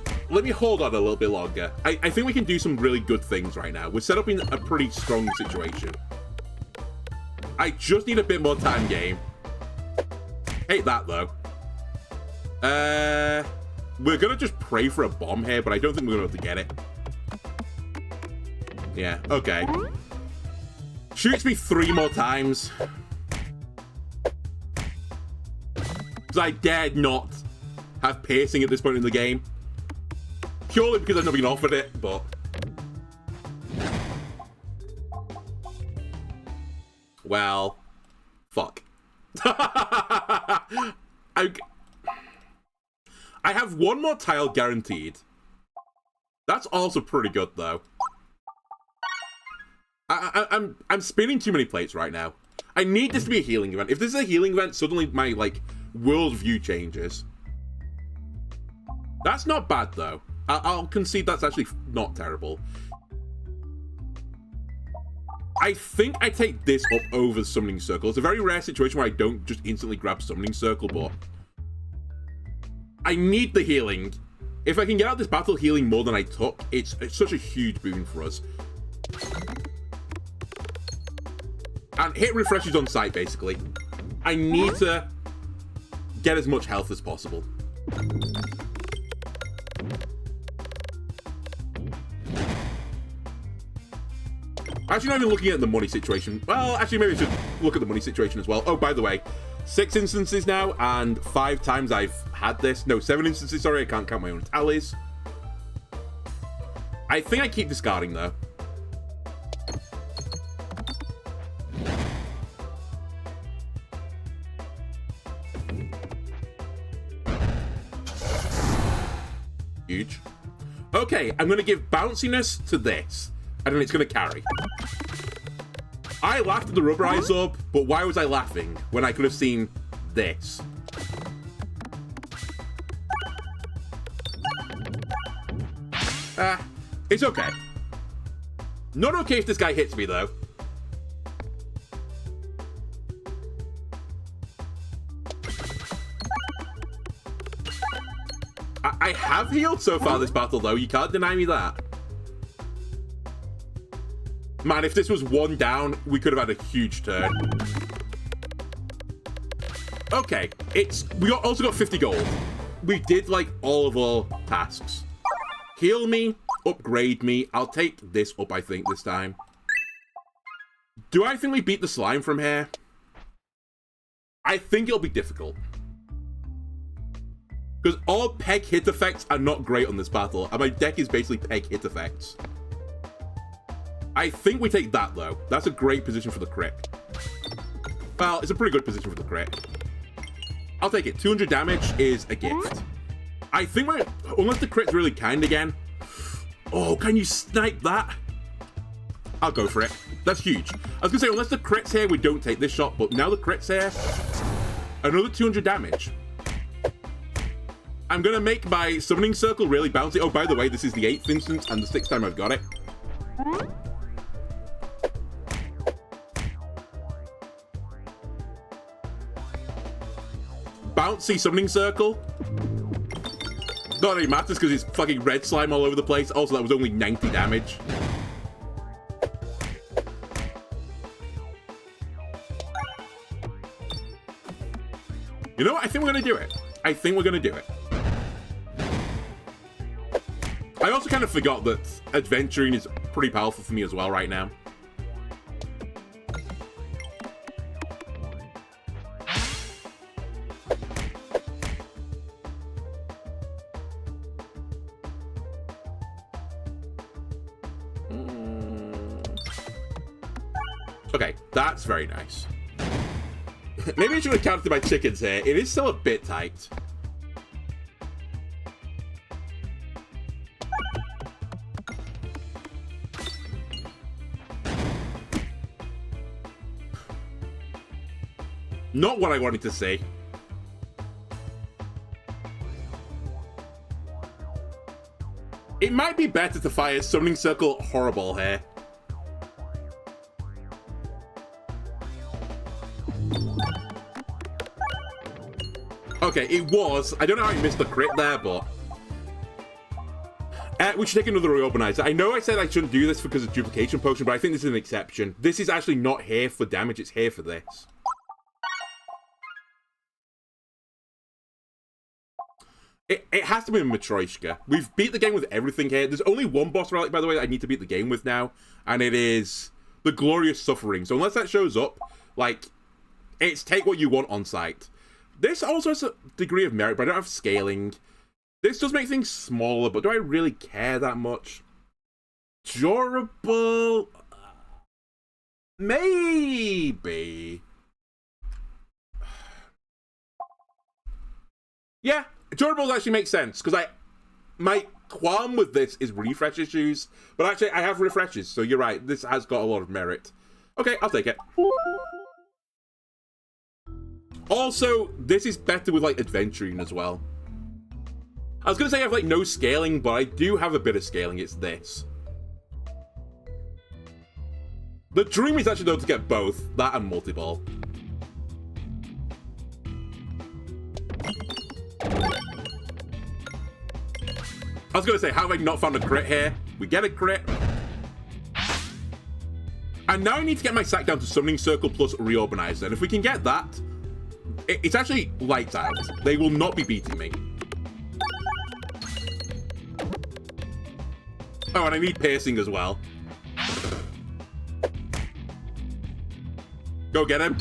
hold on a little bit longer. I think we can do some really good things right now. We're set up in a pretty strong situation. I just need a bit more time, game. Hate that, though. We're gonna just pray for a bomb here, but I don't think we're gonna be able to get it. Yeah, okay. Shoots me 3 more times. Because I dared not have piercing at this point in the game. Purely because I've not been offered it, but... Well... Fuck. I have 1 more tile guaranteed. That's also pretty good, though. I'm spinning too many plates right now. I need this to be a healing event. If this is a healing event, suddenly my, like, worldview changes. That's not bad, though. I'll concede that's actually not terrible. I think I take this up over the Summoning Circle. It's a very rare situation where I don't just instantly grab Summoning Circle, but... I need the healing. If I can get out this battle healing more than I took, it's such a huge boon for us. And hit refresh is on site, basically. I need to get as much health as possible. Actually, not even looking at the money situation. Well, actually, maybe I should look at the money situation as well. Oh, by the way, 6 instances now, and 5 times I've had this. No, 7 instances, sorry, I can't count my own tallies. I think I keep discarding, though. Huge. Okay, I'm going to give bounciness to this, and then it's going to carry. I laughed at the rubberized orb, but why was I laughing when I could have seen this? It's okay. Not okay if this guy hits me, though. I have healed so far this battle, though. You can't deny me that. Man, if this was 1 down, we could have had a huge turn. Okay, we also got 50 gold. We did, like, all of our tasks. Heal me, upgrade me. I'll take this up, I think, this time. Do I think we beat the slime from here? I think it'll be difficult. Because all peg hit effects are not great on this battle, and my deck is basically peg hit effects. I think we take that, though. That's a great position for the crit. Well, it's a pretty good position for the crit. I'll take it. 200 damage is a gift. I think we're... Unless the crit's really kind again. Oh, can you snipe that? I'll go for it. That's huge. I was going to say, unless the crit's here, we don't take this shot. But now the crit's here. Another 200 damage. I'm going to make my Summoning Circle really bouncy. Oh, by the way, this is the 8th instance and the 6th time I've got it. Bouncy Summoning Circle. Not really matters because it's fucking red slime all over the place. Also, that was only 90 damage. You know what? I think we're going to do it. I think we're going to do it. I also kind of forgot that adventuring is pretty powerful for me as well right now. Okay, that's very nice. Maybe I should have counted my chickens here. It is still a bit tight. Not what I wanted to see. It might be better to fire Summoning Circle Horrible here. Okay, it was. I don't know how I missed the crit there, but... we should take another Reorganizer. I know I said I shouldn't do this because of Duplication Potion, but I think this is an exception. This is actually not here for damage, it's here for this. It has to be a Matryoshka. We've beat the game with everything here. There's only one boss relic, by the way, that I need to beat the game with now, and it is the Glorious Suffering. So unless that shows up, like, it's take what you want on site. This also has a degree of merit, but I don't have scaling. This does make things smaller, but do I really care that much? Durable? Maybe. Yeah. Durable actually makes sense, because my qualm with this is refresh issues, but actually I have refreshes, so you're right, this has got a lot of merit. Okay, I'll take it. Also, this is better with, like, adventuring as well. I was going to say I have, like, no scaling, but I do have a bit of scaling, it's this. The dream is actually, though, to get both, that and multi-ball. I was going to say, how have I not found a crit here? We get a crit. And now I need to get my sack down to Summoning Circle plus Reorganizer. And if we can get that, it's actually lights out. They will not be beating me. Oh, and I need Piercing as well. Go get him.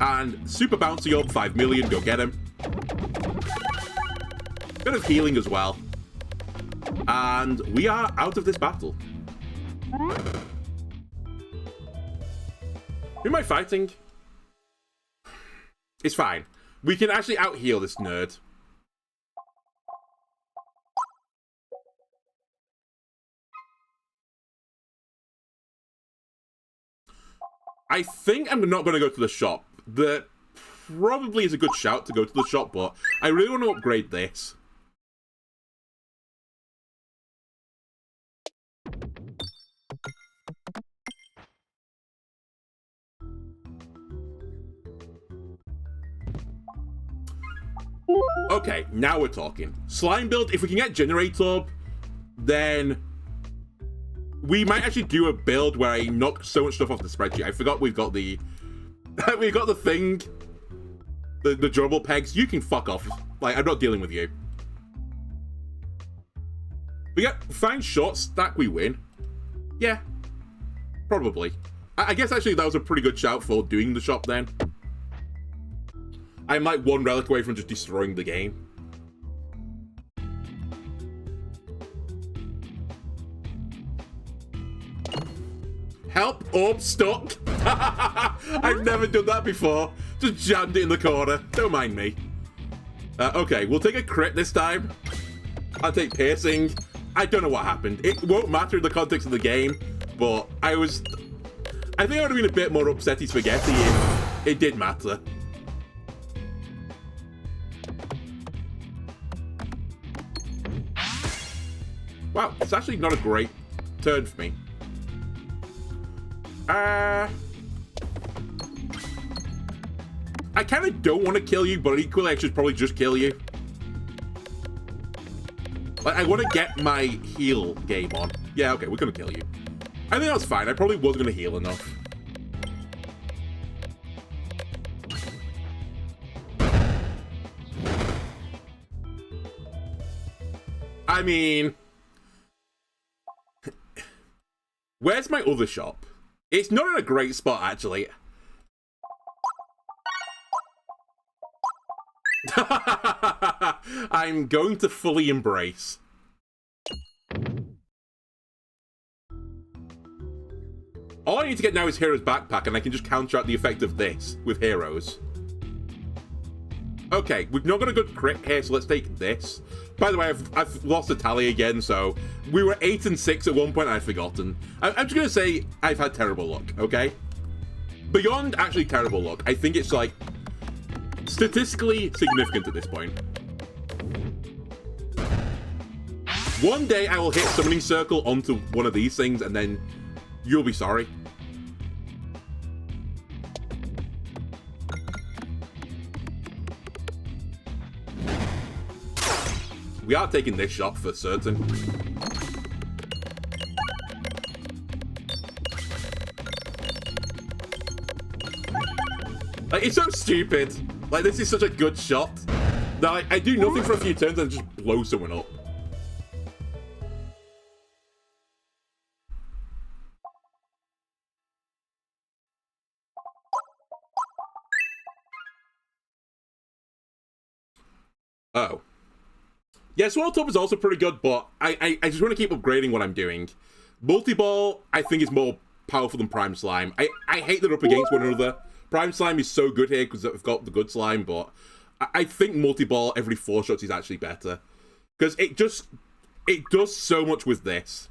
And Super Bouncy Orb, 5 million, go get him. Bit of healing as well. And we are out of this battle. Who am I fighting? It's fine. We can actually out-heal this nerd. I think I'm not going to go to the shop. That probably is a good shout to go to the shop, but I really want to upgrade this. Okay, now we're talking. Slime build, if we can get Generator, then we might actually do a build where I knock so much stuff off the spreadsheet. I forgot we've got the... we've got the thing. The durable pegs. You can fuck off. Like, I'm not dealing with you. We get fine short stack, we win. Yeah. Probably. I guess actually that was a pretty good shout for doing the shop then. I'm like one relic away from just destroying the game. Help! Orb stuck! I've never done that before. Just jammed it in the corner. Don't mind me. Okay, we'll take a crit this time. I'll take Piercing. I don't know what happened. It won't matter in the context of the game, but I think I would have been a bit more upsetty spaghetti if it did matter. Wow, it's actually not a great turn for me. I kind of don't want to kill you, but equally I should probably just kill you. Like, I want to get my heal game on. Yeah, okay, we're going to kill you. I think that's fine. I probably was going to heal enough. I mean... where's my other shop? It's not in a great spot, actually. I'm going to fully embrace. All I need to get now is Hero's Backpack, and I can just counteract the effect of this with Heroes. Okay, we've not got a good crit here, so let's take this. By the way, I've lost a tally again, so we were 8 and 6 at one point, and I've forgotten. I'm just going to say I've had terrible luck, okay? Beyond actually terrible luck, I think it's, like, statistically significant at this point. One day I will hit Summoning Circle onto one of these things, and then you'll be sorry. We are taking this shot for certain. Like, it's so stupid. Like, this is such a good shot that I do nothing for a few turns and just blow someone up. Oh. Yeah, Swirl Top is also pretty good, but I just want to keep upgrading what I'm doing. Multi-Ball, I think, is more powerful than Prime Slime. I hate that they're up against one another. Prime Slime is so good here because I've got the good slime, but I think Multi-Ball every 4 shots is actually better. Because it does so much with this.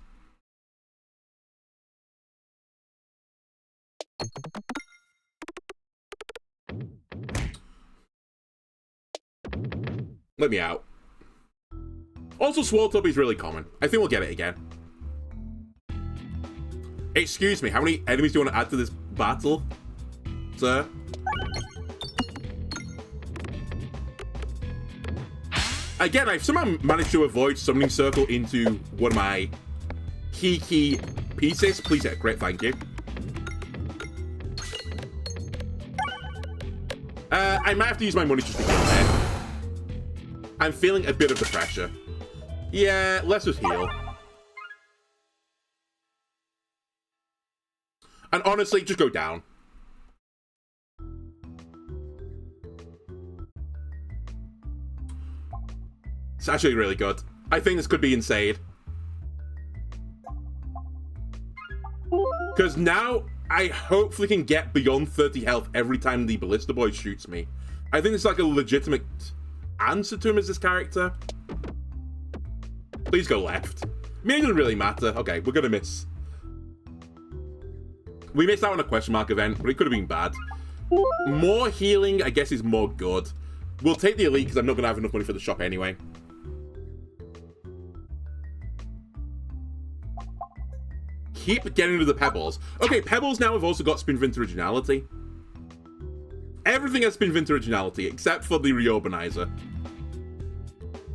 Let me out. Also, Swirl Tub is really common. I think we'll get it again. Excuse me, how many enemies do you want to add to this battle, sir? Again, I've somehow managed to avoid Summoning Circle into one of my key pieces. Please hit a crit, thank you. I might have to use my money just to heal there. I'm feeling a bit of the pressure. Yeah, let's just heal. And honestly, just go down. It's actually really good. I think this could be insane. Because now, I hopefully can get beyond 30 health every time the Ballista Boy shoots me. I think it's like a legitimate answer to him as this character. Please go left. I mean, it doesn't really matter. Okay, we're gonna miss. We missed out on a question mark event, but it could have been bad. More healing, I guess, is more good. We'll take the elite because I'm not gonna have enough money for the shop anyway. Keep getting rid of the pebbles. Okay, pebbles now have also got Spin Vint Originality. Everything has Spin Vint Originality except for the Reorbanizer.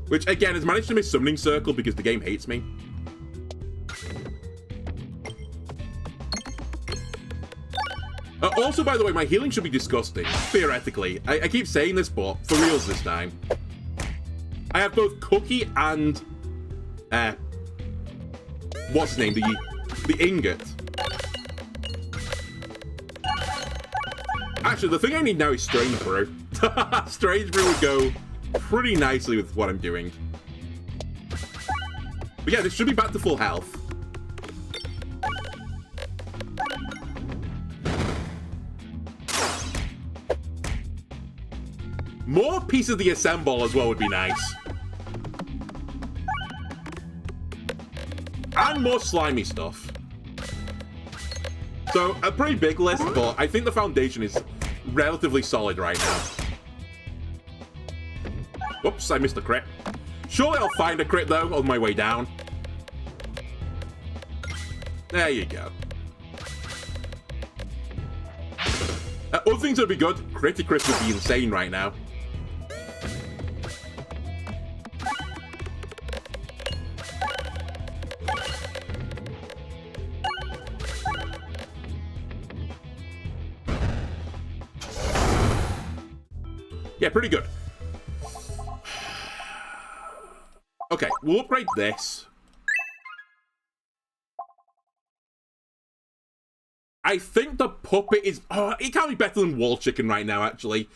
Which, again, has managed to miss Summoning Circle because the game hates me. Also, by the way, my healing should be disgusting. Theoretically. I keep saying this, but for reals this time. I have both Cookie and... what's his name? The Ingot. Actually, the thing I need now is Strange Brew. Strange Brew would go pretty nicely with what I'm doing. But yeah, this should be back to full health. More pieces of the Assemble as well would be nice. And more slimy stuff. So, a pretty big list, but I think the foundation is relatively solid right now. Whoops, I missed a crit. Surely I'll find a crit, though, on my way down. There you go. Other things would be good. Critty Crit would be insane right now. Yeah, pretty good. Okay, we'll upgrade this. I think the puppet is... Oh, it can't be better than Wall Chicken right now, actually.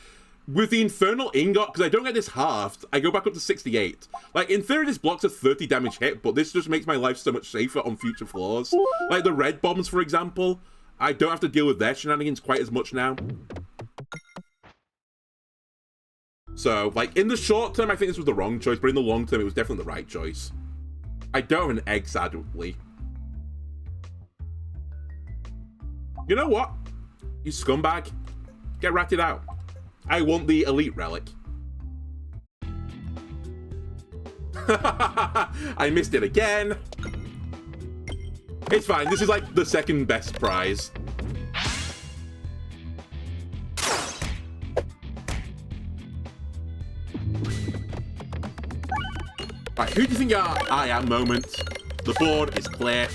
with the Infernal Ingot, because I don't get this halved, I go back up to 68. Like, in theory, this blocks a 30 damage hit, but this just makes my life so much safer on future floors. Like, the red bombs, for example, I don't have to deal with their shenanigans quite as much now. So, like, in the short term, I think this was the wrong choice, but in the long term, it was definitely the right choice. I don't have an egg, sadly. You know what? You scumbag. Get ratted out. I want the elite relic. I missed it again. It's fine. This is like the second best prize. Right, who do you think you are? I am moment. The board is clear.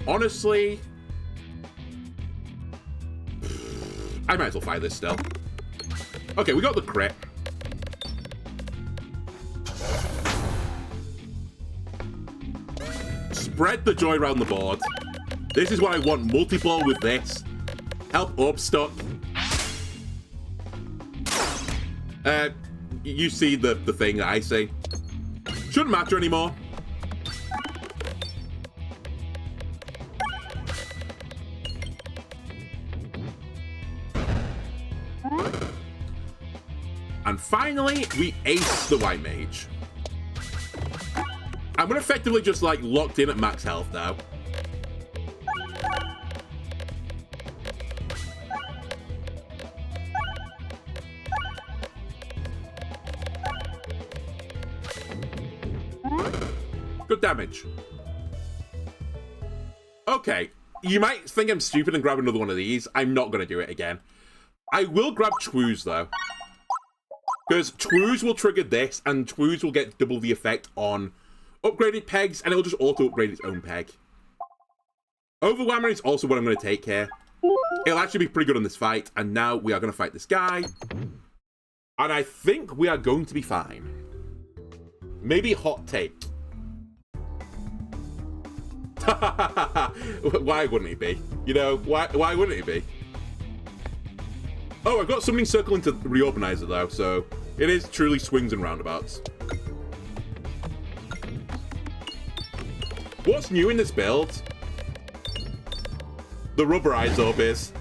Honestly, I might as well fight this still. Okay, we got the crit. Spread the joy around the board. This is what I want. Multi-ball with this. Help Upstuck. You see the thing that I see. Shouldn't matter anymore. And finally, we ace the White Mage. I'm effectively just like locked in at max health now. Good damage. Okay, you might think I'm stupid and grab another one of these. I'm not going to do it again. I will grab Chwoo's though. Because Chwoo's will trigger this, and Chwoo's will get double the effect on upgraded pegs, and it'll just auto-upgrade its own peg. Overwhammer is also what I'm going to take here. It'll actually be pretty good on this fight, and now we are going to fight this guy. And I think we are going to be fine. Maybe hot take. Why wouldn't he be? You know, why wouldn't he be? Oh, I've got Summoning Circle into Reorganizer, though, so it is truly swings and roundabouts. What's new in this build? The Rubberized Orb is.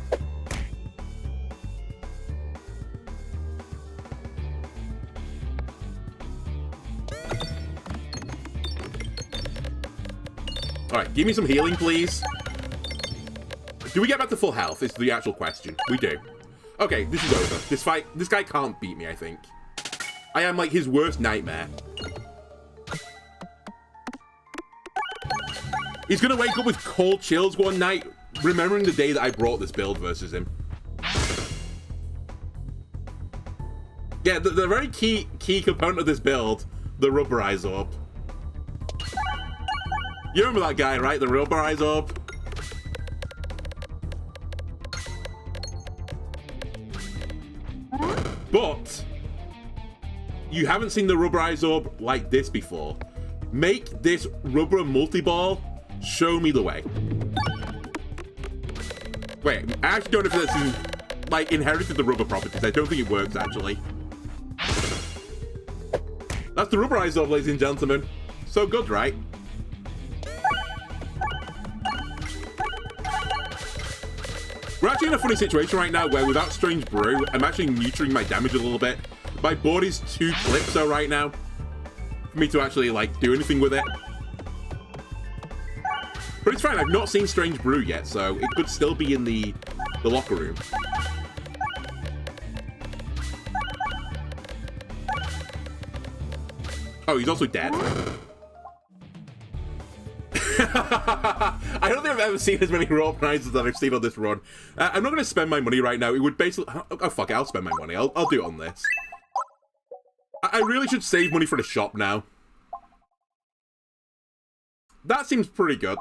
Alright, give me some healing, please. Do we get back to full health? Is the actual question. We do. Okay, this is over. This fight, this guy can't beat me, I think. I am like his worst nightmare. He's gonna wake up with cold chills one night, remembering the day that I brought this build versus him. Yeah, the very key component of this build, the Rubberized Orb. You remember that guy, right? The Rubberized Orb? But you haven't seen the Rubberized Orb like this before. Make this rubber multi-ball. Show me the way. Wait, I actually don't know if that's like inherited the rubber properties. I don't think it works actually. That's the Rubberized Orb, ladies and gentlemen. So good, right? We're actually in a funny situation right now where without Strange Brew, I'm actually neutering my damage a little bit. My board is too Calypso right now for me to actually like do anything with it. But it's fine, I've not seen Strange Brew yet, so it could still be in the locker room. Oh, he's also dead. I don't think I've ever seen as many raw prizes that I've seen on this run. I'm not going to spend my money right now. It would basically... Oh, fuck it. I'll spend my money. I'll do it on this. I really should save money for the shop now. That seems pretty good.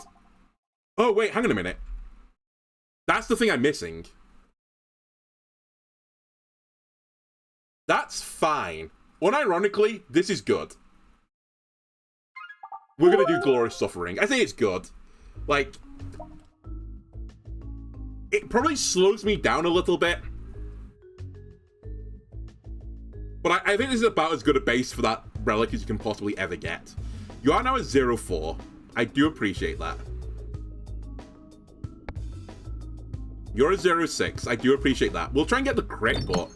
Oh, wait. Hang on a minute. That's the thing I'm missing. That's fine. Unironically, this is good. We're gonna do Glorious Suffering. I think it's good. Like, it probably slows me down a little bit. But I think this is about as good a base for that relic as you can possibly ever get. You are now at 0-4. I do appreciate that. You're at 0-6. I do appreciate that. We'll try and get the crit, but...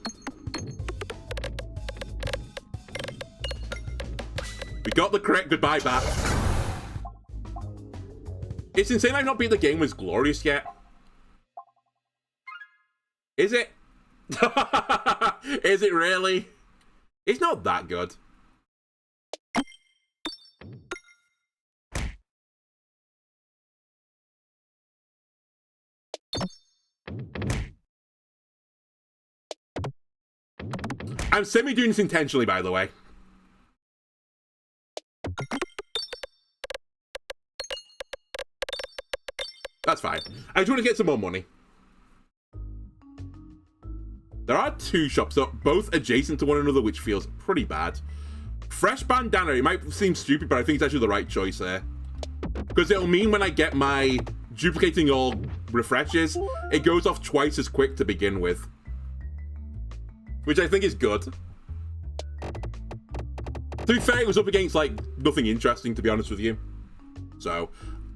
we got the crit. Goodbye, bat. It's insane I've not beat the game with Glorious yet. Is it? Is it really? It's not that good. I'm semi-doing this intentionally, by the way. That's fine. I just want to get some more money. There are two shops, both adjacent to one another, which feels pretty bad. Fresh bandana, it might seem stupid, but I think it's actually the right choice there. Because it'll mean when I get my duplicating all refreshes, it goes off twice as quick to begin with. Which I think is good. To be fair, it was up against, like, nothing interesting, to be honest with you. So,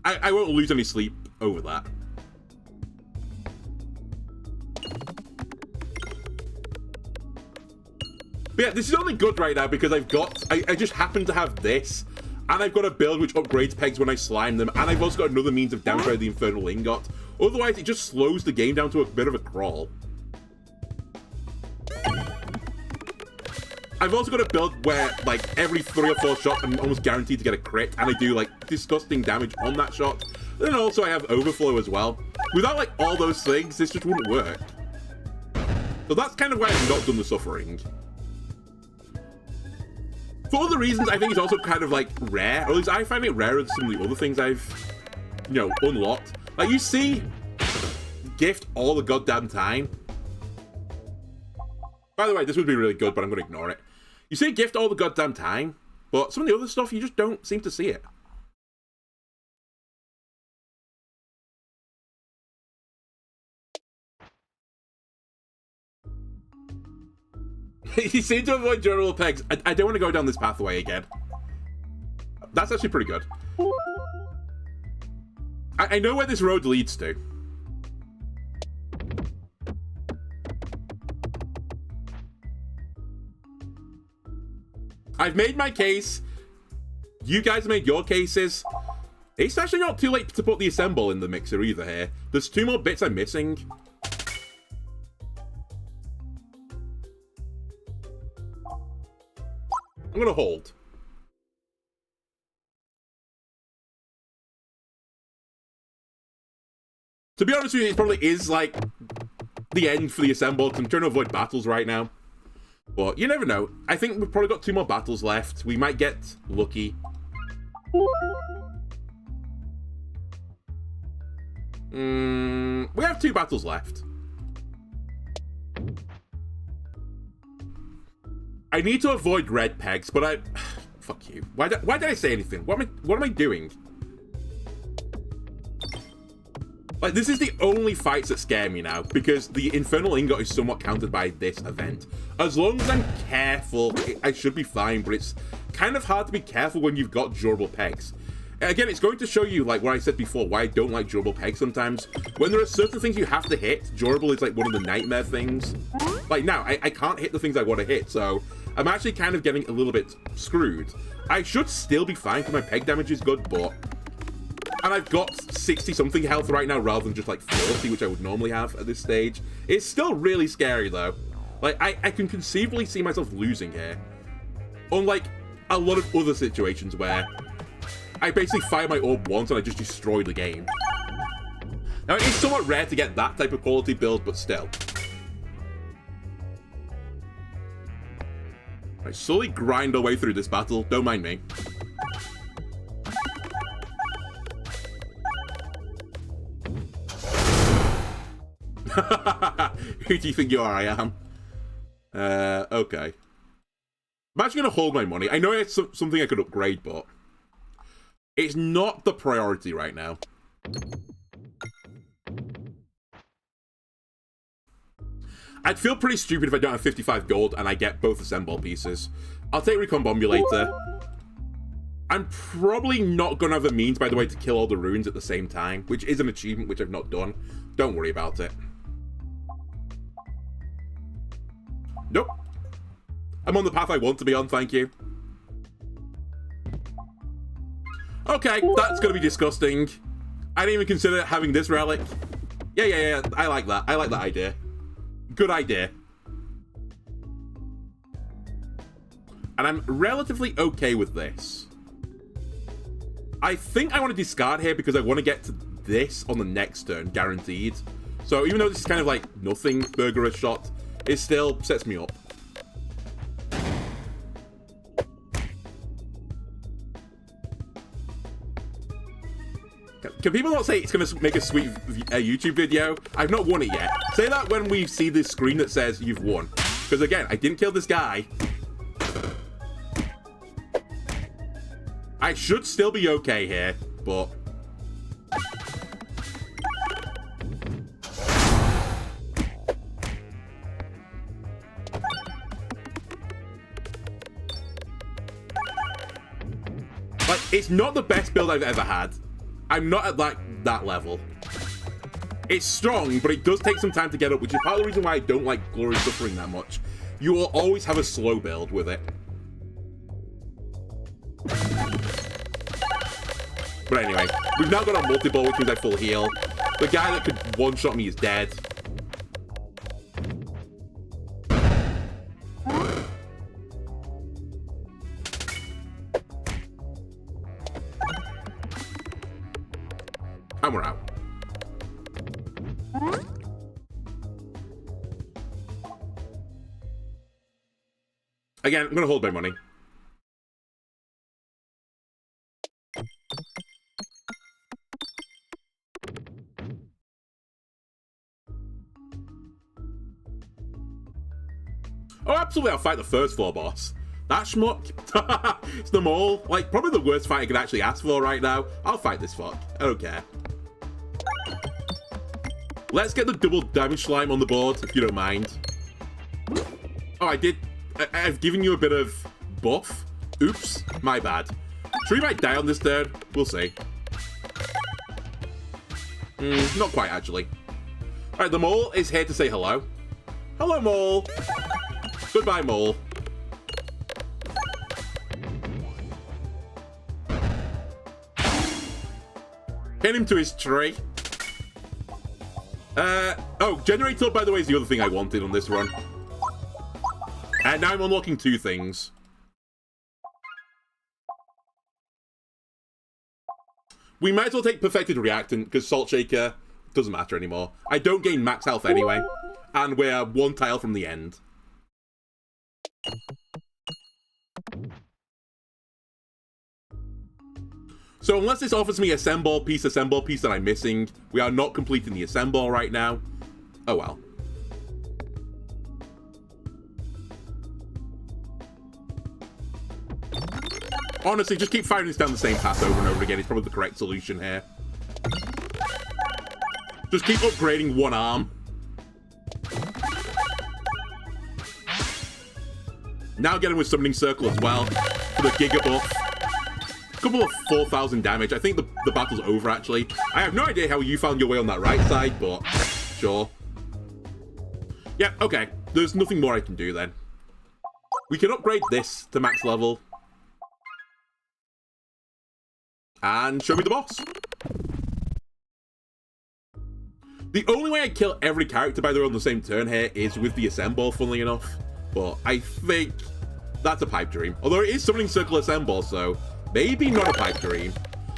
I won't lose any sleep over that. But yeah, this is only good right now because I've got... I just happen to have this. And I've got a build which upgrades pegs when I slime them. And I've also got another means of downgrading the Infernal Ingot. Otherwise, it just slows the game down to a bit of a crawl. I've also got a build where, like, every 3 or 4 shots, I'm almost guaranteed to get a crit. And I do, like, disgusting damage on that shot. And then also I have Overflow as well. Without, like, all those things, this just wouldn't work. So that's kind of why I've not done the Suffering. For other reasons, I think it's also kind of, like, rare. Or at least I find it rarer than some of the other things I've, you know, unlocked. Like, you see Gift all the goddamn time. By the way, this would be really good, but I'm going to ignore it. You see Gift all the goddamn time, but some of the other stuff, you just don't seem to see it. You seem to avoid durable pegs. I don't want to go down this pathway again. That's actually pretty good. I know where this road leads to. I've made my case. You guys made your cases. It's actually not too late to put the assemble in the mixer either here. There's 2 more bits I'm missing. I'm gonna hold. To be honest with you, it probably is, like, the end for the assemble, because I'm trying to avoid battles right now. But you never know. I think we've probably got 2 more battles left. We might get lucky. We have 2 battles left. I need to avoid red pegs, but I... Fuck you. Why did I say anything? What am I doing? Like, this is the only fights that scare me now, because the Infernal Ingot is somewhat countered by this event. As long as I'm careful, I should be fine, but it's kind of hard to be careful when you've got durable pegs. Again, it's going to show you, like what I said before, why I don't like durable pegs sometimes. When there are certain things you have to hit, durable is like one of the nightmare things. Like now, I can't hit the things I want to hit, so I'm actually kind of getting a little bit screwed. I should still be fine because my peg damage is good, but... And I've got 60-something health right now rather than just like 40, which I would normally have at this stage. It's still really scary though. Like, I can conceivably see myself losing here. Unlike a lot of other situations where I basically fire my orb once and I just destroy the game. Now, it's somewhat rare to get that type of quality build, but still. Right, slowly grind our way through this battle. Don't mind me. Who do you think you are? I am. Okay. I'm actually going to hold my money. I know it's something I could upgrade, but it's not the priority right now. I'd feel pretty stupid if I don't have 55 gold and I get both assemble pieces. I'll take Recombobulator. I'm probably not going to have the means, by the way, to kill all the runes at the same time, which is an achievement which I've not done. Don't worry about it. Nope. I'm on the path I want to be on, thank you. Okay, that's going to be disgusting. I didn't even consider having this relic. Yeah, I like that. I like that idea. Good idea. And I'm relatively okay with this. I think I want to discard here because I want to get to this on the next turn, guaranteed. So even though this is kind of like nothing burger shot, it still sets me up. Can people not say it's going to make a sweet YouTube video? I've not won it yet. Say that when we see this screen that says you've won. Because again, I didn't kill this guy. I should still be okay here, but... like, it's not the best build I've ever had. I'm not at that level. It's strong, but it does take some time to get up, which is part of the reason why I don't like Glory Suffering that much. You will always have a slow build with it. But anyway, we've now got a multi-ball, which means I full heal. The guy that could one-shot me is dead. And we're out. Again, I'm going to hold my money. Oh, absolutely, I'll fight the first floor boss. That schmuck. It's the mole. Like, probably the worst fight I could actually ask for right now. I'll fight this fuck. I don't care. Let's get the double damage slime on the board, if you don't mind. Oh, I did. I've given you a bit of buff. Oops, my bad. Sure, you might die on this turn. We'll see. Not quite, actually. Alright, the mole is here to say hello. Hello, mole. Goodbye, mole. Pin him to his tree. Oh, generator, by the way, is the other thing I wanted on this run. And now I'm unlocking two things. We might as well take Perfected Reactant, because Salt Shaker doesn't matter anymore. I don't gain max health anyway. And we're one tile from the end. So unless this offers me assemble piece that I'm missing, we are not completing the assemble right now. Oh well. Honestly, just keep firing this down the same path over and over again. It's probably the correct solution here. Just keep upgrading one arm. Now get him with Summoning Circle as well, for the Giga buff. A couple of 4,000 damage. I think the battle's over, actually. I have no idea how you found your way on that right side, but sure. Yeah, okay. There's nothing more I can do then. We can upgrade this to max level. And show me the boss. The only way I kill every character, by the way, on the same turn here is with the Assemble, funnily enough. But I think that's a pipe dream. Although it is Summoning Circle Assemble, so maybe not a pipe dream.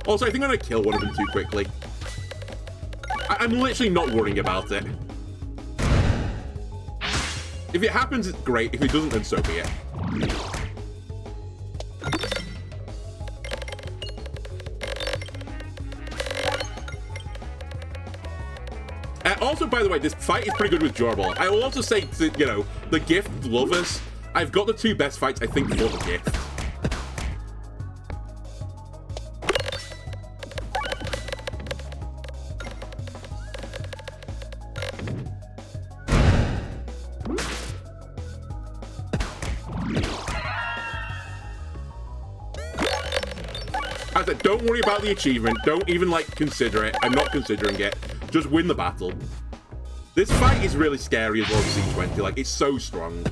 Also, I think I'm going to kill one of them too quickly. I'm literally not worrying about it. If it happens, it's great. If it doesn't, then so be it. Also, by the way, this fight is pretty good with Jorball. I will also say to, you know, the gift lovers, I've got the two best fights, I think, for the gift. I said, don't worry about the achievement. Don't even, like, consider it. I'm not considering it. Just win the battle. This fight is really scary as well as C20. Like, it's so strong.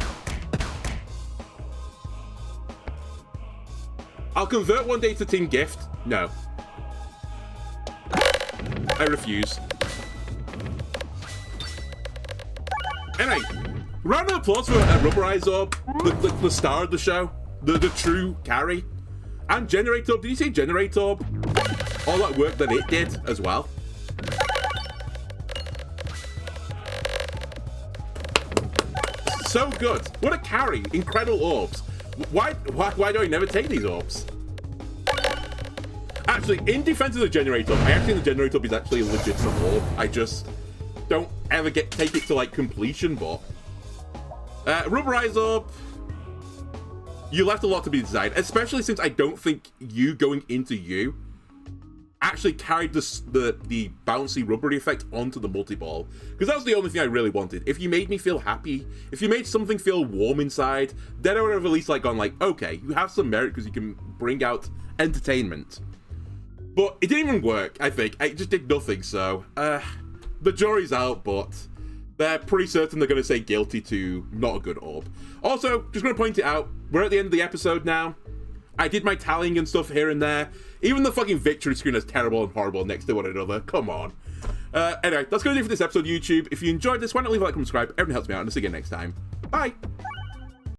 I'll convert one day to Team Gift. No. I refuse. Anyway, round of applause for Rubberize Orb, the star of the show, the true carry. And Generate Orb. Did you say Generate Orb? All that work that it did as well. So good. What a carry. Incredible orbs. Why do I never take these orbs? Actually, in defense of the Generator, I actually think the Generator is actually a legitimate orb. I just don't ever take it to, like, completion, but... Rubberize Orb, you left a lot to be desired, especially since I don't think you going into you actually carried the bouncy rubbery effect onto the multi-ball, because that was the only thing I really wanted. If you made me feel happy, if you made something feel warm inside, then I would have at least, like, gone like, okay, you have some merit because you can bring out entertainment. But it didn't even work, I think. It just did nothing, so the jury's out, but they're pretty certain they're going to say guilty to not a good orb. Also, just going to point it out, we're at the end of the episode now. I did my tallying and stuff here and there. Even the fucking victory screen is terrible and horrible next to one another. Come on. Anyway, that's going to do it for this episode of YouTube. If you enjoyed this, why not leave a like and subscribe? Everyone helps me out, and I'll see you again next time. Bye!